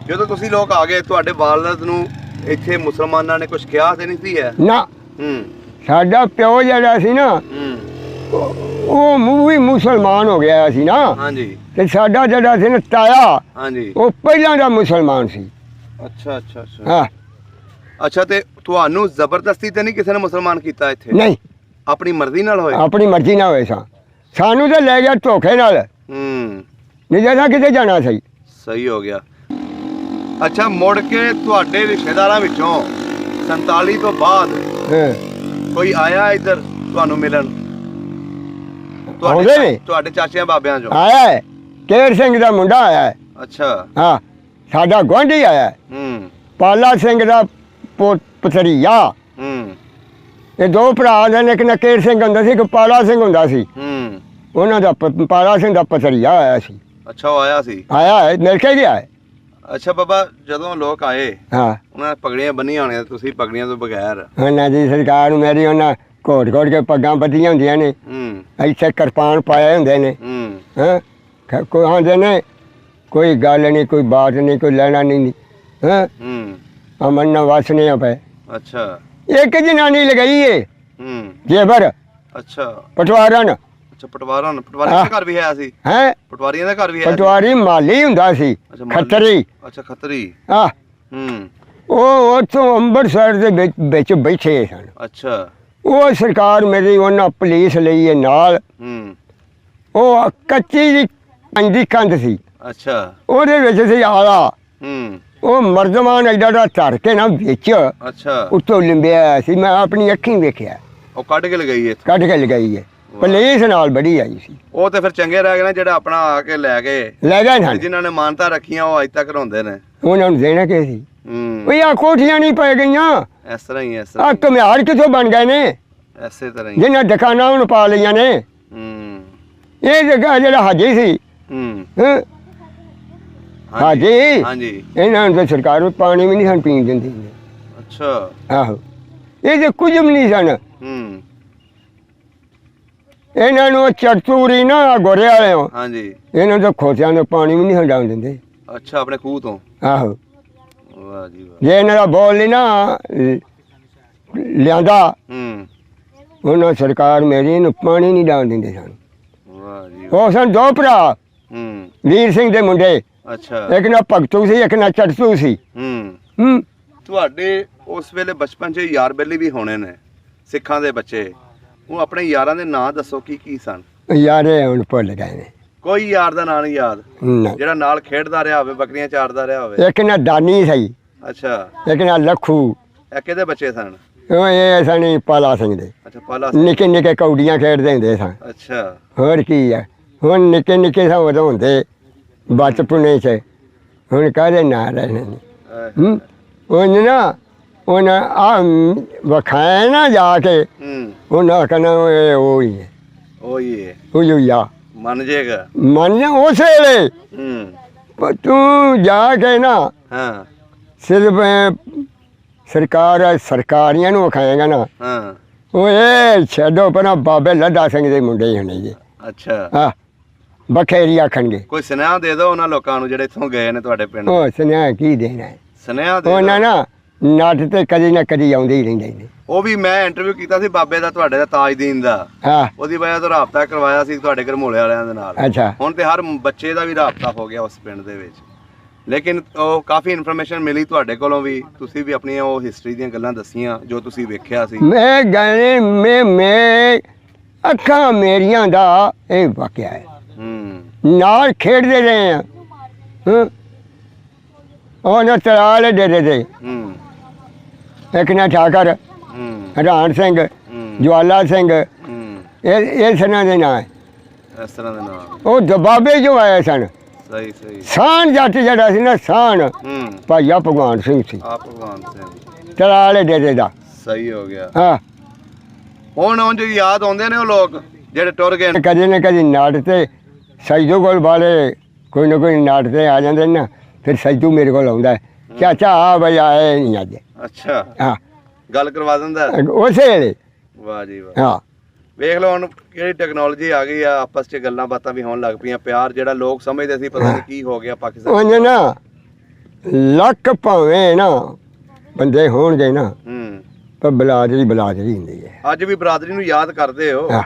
B: ਜਦੋਂ ਤੁਸੀਂ ਲੋਕ ਆ ਗਏ ਤੁਹਾਡੇ ਵਾਲਦ ਨੂੰ ਇੱਥੇ ਮੁਸਲਮਾਨਾਂ ਨੇ ਕੁਝ ਕਿਹਾ ਤੇ ਨਹੀਂ ਸੀ ਹੈ?
A: ਨਾ
B: ਹੂੰ
A: ਸਾਡਾ ਪਿਓ ਜਿਹੜਾ ਸੀ ਨਾ
B: ਹੂੰ
A: ਉਹ ਵੀ ਮੁਸਲਮਾਨ ਹੋ ਗਿਆ ਸੀ ਨਾ,
B: ਹਾਂਜੀ
A: ਤੇ ਸਾਡਾ ਜਿਹੜਾ ਸੀ ਨਾ ਤਾਇਆ,
B: ਹਾਂਜੀ।
A: ਉਹ ਪਹਿਲਾਂ ਦਾ ਮੁਸਲਮਾਨ ਸੀ।
B: ਅੱਛਾ ਅੱਛਾ ਅੱਛਾ
A: ਹਾਂ
B: ਅੱਛਾ, ਤੇ ਤੁਹਾਨੂੰ ਜ਼ਬਰਦਸਤੀ ਤੇ ਨਹੀਂ ਕਿਸੇ ਨੇ ਮੁਸਲਮਾਨ ਕੀਤਾ ਇੱਥੇ?
A: ਨਹੀਂ,
B: ਆਪਣੀ ਮਰਜ਼ੀ ਨਾਲ ਹੋਏ?
A: ਆਪਣੀ ਮਰਜ਼ੀ ਨਾਲ ਹੋਏ ਸਾਂ। ਸਾਨੂੰ ਤਾਂ ਲੈ ਗਿਆ ਧੋਖੇ ਨਾਲ, ਨਹੀਂ ਜਿਆਦਾ ਕਿਤੇ ਜਾਣਾ ਸੀ।
B: ਸਹੀ ਹੋ ਗਿਆ। ਅੱਛਾ, ਮੁੜ ਕੇ ਤੁਹਾਡੇ ਰਿਸ਼ਤੇਦਾਰਾਂ ਵਿੱਚੋਂ 47 ਤੋਂ ਬਾਅਦ
A: ਹਾਂ,
B: ਕੋਈ ਆਇਆ ਇੱਧਰ ਤੁਹਾਨੂੰ ਮਿਲਣ?
A: ਆਉਂਦੇ ਨੇ।
B: ਤੁਹਾਡੇ ਚਾਚਿਆਂ ਬਾਬਿਆਂ ਚੋਂ?
A: ਆਇਆ ਹੈ, ਕੇਰ ਸਿੰਘ ਦਾ ਮੁੰਡਾ ਆਇਆ ਹੈ।
B: ਅੱਛਾ।
A: ਹਾਂ, ਸਾਡਾ ਗੁਆਂਢੀ ਆਇਆ ਹੈ, ਪਾਲਾ ਸਿੰਘ ਦਾ ਪਥਰੀਆ। ਇਹ ਦੋ ਭਰਾ ਨੇ, ਇੱਕ ਨਕੇਰ ਸਿੰਘ ਹੁੰਦਾ ਸੀ, ਇੱਕ ਪਾਲਾ ਸਿੰਘ ਹੁੰਦਾ ਸੀ। ਉਹਨਾਂ ਦਾ ਪਾਲਾ ਸਿੰਘ ਦਾ ਪਥਰੀਆ ਆਇਆ ਸੀ।
B: ਅੱਛਾ, ਉਹ ਆਇਆ ਸੀ?
A: ਆਇਆ ਹੈ, ਮਿਲ ਕੇ ਗਿਆ ਹੈ।
B: ਅੱਛਾ ਬਾਬਾ, ਜਦੋਂ ਲੋਕ ਆਏ
A: ਹਾਂ,
B: ਉਹਨਾਂ ਨੇ ਪਗੜੀਆਂ ਬੰਨੀਆਂ ਹੋਣੀਆਂ, ਤੁਸੀਂ ਪਗੜੀਆਂ ਤੋਂ ਬਗੈਰ?
A: ਉਹਨਾਂ ਦੀ ਸਰਕਾਰ ਨੂੰ ਮੇਰੀ ਉਹਨਾਂ ਘੋਟ ਘੋਟ ਕੇ ਪੱਗਾਂ ਬੱਧੀਆਂ ਹੁੰਦੀਆਂ ਨੇ, ਇੱਥੇ ਕਿਰਪਾਨ ਪਾਏ ਹੁੰਦੇ ਨੇ। ਹਾਂ, ਕੋਈ ਆਉਂਦੇ ਨੇ, ਕੋਈ ਗੱਲ ਨਹੀਂ, ਕੋਈ ਬਾਤ ਨਹੀਂ, ਕੋਈ ਲੈਣਾ ਨਹੀਂ। ਹਾਂ, ਅਮਨ ਨਾਲ ਵਸ ਨਹੀਂ ਪਏ।
B: ਅੱਛਾ।
A: ਇੱਕ ਜਨਾਨੀ ਲਗਾਈ ਏ ਜੇਬਰ।
B: ਅੱਛਾ,
A: ਪਟਵਾਰਨ।
B: ਅੱਛਾ, ਪਟਵਾਰਾਂ ਦਾ ਘਰ ਵੀ ਹੈ ਸੀ?
A: ਹੈ,
B: ਪਟਵਾਰੀਆਂ ਦਾ ਘਰ ਵੀ ਹੈ?
A: ਪਟਵਾਰੀ ਮਾਲੀ ਹੁੰਦਾ ਸੀ, ਖੱਤਰੀ।
B: ਅੱਛਾ, ਖੱਤਰੀ।
A: ਆ ਉਹ ਉੱਥੋਂ ਅੰਮ੍ਰਿਤਸਰ ਦੇ ਵਿੱਚ ਬੈਠੇ ਸਨ।
B: ਅੱਛਾ।
A: ਉਹ ਸਰਕਾਰ ਮੇਰੀ ਉਹਨਾਂ ਪੁਲਿਸ ਲਈ ਹੈ ਨਾਲ। ਉਹ ਕੱਚੀ ਦੀ ਪੰਜੀ ਕੰਧ ਸੀ।
B: ਅੱਛਾ।
A: ਉਹਦੇ ਵਿੱਚ ਸੀ ਆਲਾ। ਉਹ ਮਰਦਮਾਨ ਐਡਾ ਦਾ ਧਰ ਕੇ ਨਾ ਵਿੱਚ
B: ਅੱਛਾ
A: ਉੱਤੋਂ ਲਿੰਬਿਆ ਸੀ। ਮੈਂ ਆਪਣੀ ਅੱਖੀਂ ਵੇਖਿਆ।
B: ਉਹ ਕੱਢ ਕੇ ਲਗਾਈ ਹੈ?
A: ਕੱਢ ਕੇ ਲਗਾਈ ਹੈ। ਪੁਲਿਸ ਨਾਲ ਬੜੀ ਆਈ ਸੀ।
B: ਉਹ ਤੇ ਫਿਰ ਚੰਗੇ ਰਹਿ ਗਏ ਨਾ, ਜਿਹੜਾ ਆਪਣਾ ਆ ਕੇ ਲੈ ਗਏ
A: ਨਾ,
B: ਜਿਨ੍ਹਾਂ ਨੇ ਮਾਨਤਾ ਰੱਖੀਆਂ ਉਹ ਅੱਜ ਤੱਕ ਰੋਂਦੇ ਨੇ।
A: ਉਹਨਾਂ ਨੂੰ ਦੇਣਾ ਕੀ ਸੀ? ਉਹ ਆ ਕੋਠੀਆਂ ਨਹੀਂ ਪੈ ਗਈਆਂ।
B: ਇਸ ਤਰ੍ਹਾਂ ਹੀ
A: ਆ ਘੁਮਿਆਰ ਕਿੱਥੋਂ ਬਣ ਗਏ ਨੇ?
B: ਐਸੇ ਤਰ੍ਹਾਂ ਹੀ
A: ਜਿਹਨਾਂ ਦੁਕਾਨਾਂ ਉਹਨੂੰ ਪਾ ਲਈਆਂ ਨੇ। ਇਹ ਜਗ੍ਹਾ ਜਿਹੜਾ ਹਾਜੀ ਸੀ, ਹਾਜੀ,
B: ਹਾਂਜੀ,
A: ਇਹਨਾਂ ਨੂੰ ਤਾਂ ਸਰਕਾਰ ਪਾਣੀ ਵੀ ਨਹੀਂ ਸਾਨੂੰ ਪੀਣ ਦਿੰਦੀ।
B: ਅੱਛਾ।
A: ਆਹੋ, ਇਹ ਜੇ ਕੁਝ ਵੀ ਨਹੀਂ ਸਨ। ਇਹਨਾਂ ਨੂੰ ਚੜਤੂਰੀ ਨਾ ਗੋਰੇ ਵਾਲਿਓ,
B: ਹਾਂਜੀ,
A: ਇਹਨਾਂ ਨੂੰ ਖੋਤਿਆਂ ਦਾ ਪਾਣੀ ਵੀ ਨਹੀਂ ਹੰਡਾਉਣ ਦਿੰਦੇ।
B: ਅੱਛਾ, ਆਪਣੇ ਖੂਹ ਤੋਂ?
A: ਆਹੋ।
B: ਵਾਹ ਜੀ ਵਾਹ।
A: ਜੇ ਇਹਨਾਂ ਦਾ ਬੋਲ ਨਹੀਂ ਨਾ ਲਿਆਂਦਾ, ਉਹਨਾਂ ਸਰਕਾਰ ਮੇਰੀ ਨੂੰ ਪਾਣੀ ਨਹੀਂ ਡਾਉਣ ਦਿੰਦੇ ਸਨ।
B: ਵਾਹ ਜੀ।
A: ਉਹ ਸਨ ਦੋ ਭਰਾ, ਵੀਰ ਸਿੰਘ ਦੇ ਮੁੰਡੇ।
B: ਅੱਛਾ।
A: ਇੱਕ ਨਾ ਭਗਤੂ ਸੀ, ਇੱਕ ਨਾ ਚੜਤੂ ਸੀ।
B: ਤੁਹਾਡੇ ਉਸ ਵੇਲੇ ਬਚਪਨ 'ਚ ਯਾਰ ਬੇਲੀ ਵੀ ਹੋਣੇ ਨੇ, ਸਿੱਖਾਂ ਦੇ ਬੱਚੇ। ਉਹ ਆਪਣੇ ਯਾਰਾਂ ਦੇ ਨਾਂ ਦੱਸੋ, ਕੀ ਕੀ ਸਨ?
A: ਯਾਰੇ ਹੁਣ ਭੁੱਲ ਗਏ ਨੇ।
B: ਕੋਈ ਯਾਰ ਦਾ ਨਾਂ ਨਹੀਂ ਯਾਦ ਜਿਹੜਾ ਨਾਲ ਖੇਡਦਾ ਰਿਹਾ ਹੋਵੇ, ਬੱਕਰੀਆਂ ਚਾਰਦਾ ਰਿਹਾ ਹੋਵੇ?
A: ਇੱਕ ਨਾ ਦਾਨੀ ਸੀ।
B: ਅੱਛਾ।
A: ਇੱਕ ਨਾ ਲੱਖੂ।
B: ਇਹ ਕਿਹਦੇ ਬੱਚੇ ਸਨ?
A: ਉਹ ਇਹ ਸਨ ਪਾਲਾ ਸਿੰਘ ਦੇ।
B: ਅੱਛਾ, ਪਾਲਾ।
A: ਨਿੱਕੇ ਨਿੱਕੇ ਕੌਡੀਆਂ ਖੇਡਦੇ ਹੁੰਦੇ ਸਨ।
B: ਅੱਛਾ।
A: ਹੋਰ ਕੀ ਆ, ਹੁਣ ਨਿੱਕੇ ਨਿੱਕੇ ਸਾ ਉਦੋਂ ਹੁੰਦੇ ਬਚਪਨੇ 'ਚ, ਹੁਣ ਕਾਹਦੇ ਨਾਂ ਰਹਿਣੇ ਨੇ। ਉਹਨੇ ਨਾ ਉਹਨਾਂ ਆ ਵਿਖਾਇਆ ਨਾ ਜਾ ਕੇ, ਉਹਨਾਂ ਕਹਿਣਾ ਉਹ ਹੀ ਹੈ, ਉਹ ਹੀ ਆ।
B: ਮੰਨ ਜੇਗਾ?
A: ਮੰਨ ਉਸੇ ਵੇਲੇ ਤੂੰ ਜਾ ਕੇ ਨਾ ਸਿਰਫ ਸਰਕਾਰੀਆਂ ਨੂੰ ਵਿਖਾਏਗਾ ਨਾ, ਉਹ ਇਹ ਛੱਡੋ ਪਰ ਬਾਬੇ ਲੱਡਾ ਸਿੰਘ ਦੇ ਮੁੰਡੇ ਹੋਣੇ ਜੀ।
B: ਅੱਛਾ।
A: ਹਾਂ, ਬਖੇਰੀ ਆਖਣਗੇ।
B: ਕੋਈ ਸੁਨੇਹਾ ਦੇ ਦਿਓ ਉਹਨਾਂ ਲੋਕਾਂ ਨੂੰ ਜਿਹੜੇ ਇੱਥੋਂ ਗਏ ਨੇ ਤੁਹਾਡੇ ਪਿੰਡ।
A: ਉਹ ਸੁਨੇਹਾ ਕੀ ਦੇਣਾ ਹੈ?
B: ਸੁਨੇਹਾ ਦੇ
A: ਉਹਨਾਂ ਨਾ ਨੱਠ ਤੇ ਕਦੀ ਨਾ ਕਦੀ ਆਉਂਦੇ ਹੀ ਰਹਿੰਦੇ ਨੇ।
B: ਉਹ ਵੀ ਮੈਂ ਇੰਟਰਵਿਊ ਕੀਤਾ ਸੀ ਬਾਬੇ ਦਾ, ਤੁਹਾਡੇ ਦਾ, ਤਾਜਦੀਨ ਦਾ।
A: ਹਾਂ,
B: ਉਹਦੀ ਵਜ੍ਹਾ ਤੋਂ ਰਾਬਤਾ ਕਰਵਾਇਆ ਸੀ ਤੁਹਾਡੇ ਘਰਮੋਲੇ ਵਾਲਿਆਂ ਦੇ ਨਾਲ।
A: ਅੱਛਾ।
B: ਹੁਣ ਤੇ ਹਰ ਬੱਚੇ ਦਾ ਵੀ ਰਾਬਤਾ ਹੋ ਗਿਆ ਉਸ ਪਿੰਡ ਦੇ ਵਿੱਚ। ਲੇਕਿਨ ਉਹ ਕਾਫੀ ਇਨਫੋਰਮੇਸ਼ਨ ਮਿਲੀ ਤੁਹਾਡੇ ਕੋਲੋਂ ਵੀ, ਤੁਸੀਂ ਵੀ ਆਪਣੀਆਂ ਉਹ ਹਿਸਟਰੀ ਦੀਆਂ ਗੱਲਾਂ ਦੱਸੀਆਂ ਜੋ ਤੁਸੀਂ ਵੇਖਿਆ ਸੀ।
A: ਮੈਂ ਗਾਣੇ ਮੈਂ ਅੱਖਾਂ ਮੇਰੀਆਂ ਦਾ ਇਹ ਵਾਕਿਆ ਹੈ। ਨਾਲ ਖੇਡਦੇ ਰਹੇ ਆ। ਉਹਨਾਂ ਤਲਾਲ ਦੇ ਦੇ ਇੱਕ ਨਾ ਠਾਕਰ, ਹਰਾਨ ਸਿੰਘ, ਜਵਾਲਾ ਸਿੰਘ, ਇਹ ਸਨਾਂ ਦੇ ਨਾਂ ਹੈ।
B: ਇਸ ਤਰ੍ਹਾਂ ਦੇ ਨਾਂ
A: ਉਹ ਦਬਾਬੇ ਜੋ ਆਏ ਸਨ।
B: ਸਹੀ ਸਹੀ।
A: ਸਾਨ ਜੱਟ ਜਿਹੜਾ ਸੀ ਨਾ, ਸਾਨ ਭਾਈਆ ਭਗਵਾਨ ਸਿੰਘ ਸੀ।
B: ਆ ਭਗਵਾਨ ਸਿੰਘ
A: ਤਲਾਲ ਦੇ ਦਾ।
B: ਸਹੀ ਹੋ ਗਿਆ।
A: ਹਾਂ,
B: ਹੁਣ ਜੋ ਯਾਦ ਆਉਂਦੇ ਨੇ ਉਹ ਲੋਕ ਜਿਹੜੇ ਟੁਰ ਗਏ।
A: ਕਦੇ ਨਾ ਕਦੇ ਨਾਟ ਤੇ ਸੈਦੂ ਕੋਲ ਵਾਲੇ ਕੋਈ ਨਾ ਕੋਈ ਨਾਟ ਤੇ ਆ ਜਾਂਦੇ ਨਾ, ਫਿਰ ਸੈਦੂ ਮੇਰੇ ਕੋਲ ਆਉਂਦਾ, ਚਾਚਾ ਆ ਬਈ ਆਏ ਨਹੀਂ ਅੱਜ।
B: ਅੱਛਾ।
A: ਹਾਂ,
B: ਗੱਲ ਕਰਵਾ ਦਿੰਦਾ
A: ਉਸੇ ਵੇਲੇ।
B: ਵਾਹ ਜੀ ਵਾਹ।
A: ਹਾਂ,
B: ਵੇਖ ਲਓ ਹੁਣ ਕਿਹੜੀ ਟੈਕਨੋਲੋਜੀ ਆ ਗਈ ਆ, ਆਪਸ 'ਚ ਗੱਲਾਂ ਬਾਤਾਂ ਵੀ ਹੋਣ ਲੱਗ ਪਈਆਂ। ਪਿਆਰ ਜਿਹੜਾ ਲੋਕ ਸਮਝਦੇ ਸੀ ਪਤਾ ਨਹੀਂ ਕੀ ਹੋ ਗਿਆ ਪਾਕਿਸਤਾਨ।
A: ਉਹਨੇ ਨਾ ਲੱਖ ਭਾਵੇਂ ਨਾ ਬੰਦੇ ਹੋਣਗੇ ਨਾ, ਪਰ ਬਲਾਦਰੀ ਹੁੰਦੀ ਹੈ।
B: ਅੱਜ ਵੀ ਬਰਾਦਰੀ ਨੂੰ ਯਾਦ ਕਰਦੇ ਹੋ?
A: ਹਾਂ,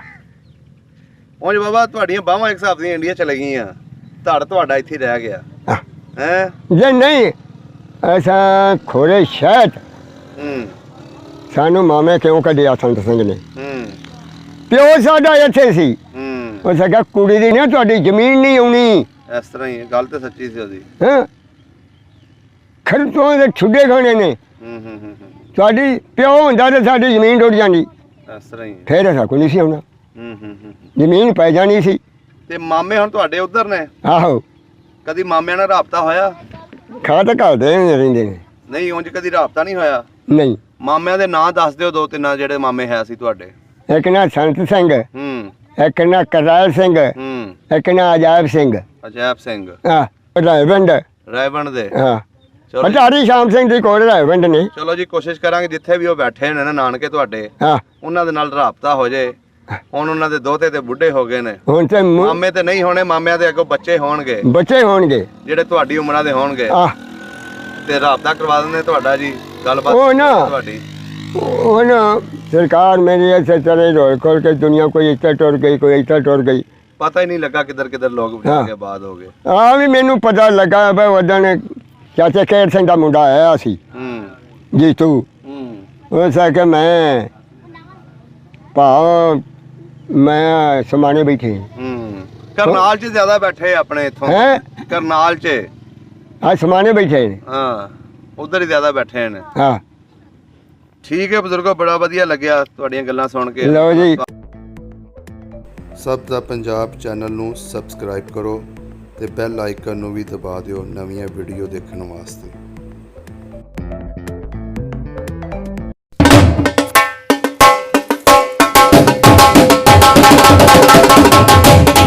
B: ਉਂਝ ਬਾਬਾ ਤੁਹਾਡੀਆਂ ਬਾਹਾਂ ਇੱਕ ਹਿਸਾਬ ਦੀਆਂ ਇੰਡੀਆ ਚਲੇ ਗਈਆਂ, ਧੜ ਤੁਹਾਡਾ ਇੱਥੇ ਰਹਿ ਗਿਆ
A: ਆਹ,
B: ਹੈ।
A: ਜੇ ਨਹੀਂ ਐਸਾ ਖੋਰੇ ਸ਼ਾਇਦ ਸਾਨੂੰ ਮਾਮੇ ਕਿਉਂ ਕੱਢਿਆ ਸੰਤ ਸਿੰਘ ਨੇ। ਪਿਓ ਸਾਡਾ ਇੱਥੇ ਸੀ, ਉਹ ਸਗਾ ਕੁੜੀ ਦੀ ਨਾ ਤੁਹਾਡੀ ਜ਼ਮੀਨ ਨਹੀਂ ਆਉਣੀ।
B: ਇਸ ਤਰ੍ਹਾਂ ਹੀ ਹੈ, ਗੱਲ ਤੇ ਸੱਚੀ ਸੀ ਉਹਦੀ।
A: ਹਾਂ ਖਰਚੋਂ ਦੇ ਛੁੱਡੇ ਖਾਣੇ ਨੇ। ਤੁਹਾਡੀ ਪਿਓ ਹੁੰਦਾ ਤੇ ਸਾਡੀ ਜ਼ਮੀਨ ਟੁੱਟ ਜਾਂਦੀ,
B: ਇਸ ਤਰ੍ਹਾਂ ਹੀ ਹੈ।
A: ਫੇਰ ਐਸਾ ਕੋਈ ਨਹੀਂ ਸੀ ਆਉਣਾ, ਜ਼ਮੀਨ ਪੈ ਜਾਣੀ ਸੀ।
B: ਤੇ ਮਾਮੇ ਹੁਣ ਤੁਹਾਡੇ ਉਧਰ ਨੇ,
A: ਆਹੋ
B: ਕਦੀ ਮਾਮਿਆਂ ਨਾਲ ਰਾਬਤਾ ਹੋਇਆ?
A: ਖਾ ਤਾਂ ਘਲਦੇ ਰਹਿੰਦੇ ਨੇ।
B: ਨਹੀਂ ਉਂਝ ਕਦੀ ਰਾਬਤਾ ਨਹੀਂ ਹੋਇਆ?
A: ਨਹੀਂ।
B: ਮਾਮਿਆਂ ਦੇ ਨਾਂ ਦੱਸ ਦਿਓ, ਦੋ ਤਿੰਨ ਜਿਹੜੇ ਮਾਮੇ ਹੈ ਸੀ ਤੁਹਾਡੇ।
A: ਇੱਕ ਨਾ ਸੰਤ ਸਿੰਘ, ਇੱਕ ਨਾ ਕਰੈਲ ਸਿੰਘ, ਇੱਕ ਨਾ ਅਜਾਇਬ ਸਿੰਘ।
B: ਅਜੈਬ ਸਿੰਘ
A: ਹਾਂ ਰਾਏਵਿੰਡ।
B: ਰਾਏਵਿੰਡ ਦੇ।
A: ਹਾਂ
B: ਚਲੋ
A: ਅਟਾਰੀ ਸ਼ਾਮ ਸਿੰਘ ਦੀ ਕੋਲ ਰਾਏਵਿੰਡ ਨੇ।
B: ਚਲੋ ਜੀ, ਕੋਸ਼ਿਸ਼ ਕਰਾਂਗੇ ਜਿੱਥੇ ਵੀ ਉਹ ਬੈਠੇ ਨੇ ਨਾ ਨਾਨਕੇ ਤੁਹਾਡੇ,
A: ਹਾਂ
B: ਉਹਨਾਂ ਦੇ ਨਾਲ ਰਾਬਤਾ ਹੋ ਜਾਏ। ਹੁਣ ਉਹਨਾਂ ਦੇ ਦੋਤੇ ਤੇ ਬੁੱਢੇ ਹੋ ਗਏ ਨੇ,
A: ਹੁਣ ਤੇ
B: ਮਾਮੇ ਤੇ ਨਹੀਂ ਹੋਣੇ, ਮਾਮਿਆਂ ਦੇ ਅੱਗੋਂ ਬੱਚੇ ਹੋਣਗੇ
A: ਬੱਚੇ ਹੋਣਗੇ
B: ਜਿਹੜੇ ਤੁਹਾਡੀ ਉਮਰਾਂ ਦੇ ਹੋਣਗੇ,
A: ਆਹ
B: ਤੇ ਰਾਬਤਾ ਕਰਵਾ ਦਿੰਦੇ ਤੁਹਾਡਾ ਜੀ, ਗੱਲਬਾਤ
A: ਉਹ ਨਾ
B: ਤੁਹਾਡੀ।
A: ਉਹ ਨਾ ਸਰਕਾਰ ਮੇਰੀ ऐसे चले रोल खोल के दुनिया कोई ਇੱਥੇ ਟੁਰ ਗਈ, ਕੋਈ ਇੱਥੇ ਟੁਰ ਗਈ,
B: ਪਤਾ ਹੀ ਨਹੀਂ ਲੱਗਾ ਕਿੱਧਰ ਕਿੱਧਰ ਲੋਕ
A: ਹਾਂ।
B: ਕੇ ਬਾਦ ਹੋ ਗਏ।
A: ਆ ਵੀ ਮੈਨੂੰ ਪਤਾ ਲੱਗਾ ਬਈ ਉਦਣ ਚਾਚੇ ਕੇਰ ਸਿੰਘ ਦਾ ਮੁੰਡਾ ਆਇਆ ਸੀ ਜੀਤੂ। ਉਹ ਸਾ ਕਿ ਮੈਂ ਭਾਵ ਮੈਂ ਸਮਾਣੇ ਬੈਠੇ
B: ਕਰਨਾਲ 'ਚ ਜ਼ਿਆਦਾ ਬੈਠੇ ਆਪਣੇ ਇੱਥੋਂ,
A: ਹੈ
B: ਕਰਨਾਲ 'ਚ।
A: ਆ ਸਮਾਣੇ ਬੈਠੇ ਨੇ।
B: ਹਾਂ ਉਧਰ ਹੀ ਜ਼ਿਆਦਾ ਬੈਠੇ ਨੇ।
A: ਹਾਂ
B: ਠੀਕ ਹੈ ਬਜ਼ੁਰਗੋ, ਬੜਾ ਵਧੀਆ ਲੱਗਿਆ ਤੁਹਾਡੀਆਂ ਗੱਲਾਂ ਸੁਣ ਕੇ।
A: ਲਓ ਜੀ।
C: ਸਭ ਦਾ ਪੰਜਾਬ ਚੈਨਲ ਨੂੰ ਸਬਸਕ੍ਰਾਈਬ ਕਰੋ ਤੇ ਬੈਲ ਆਈਕਨ ਨੂੰ ਵੀ ਦਬਾ ਦਿਓ ਨਵੀਆਂ ਵੀਡੀਓ ਦੇਖਣ ਵਾਸਤੇ।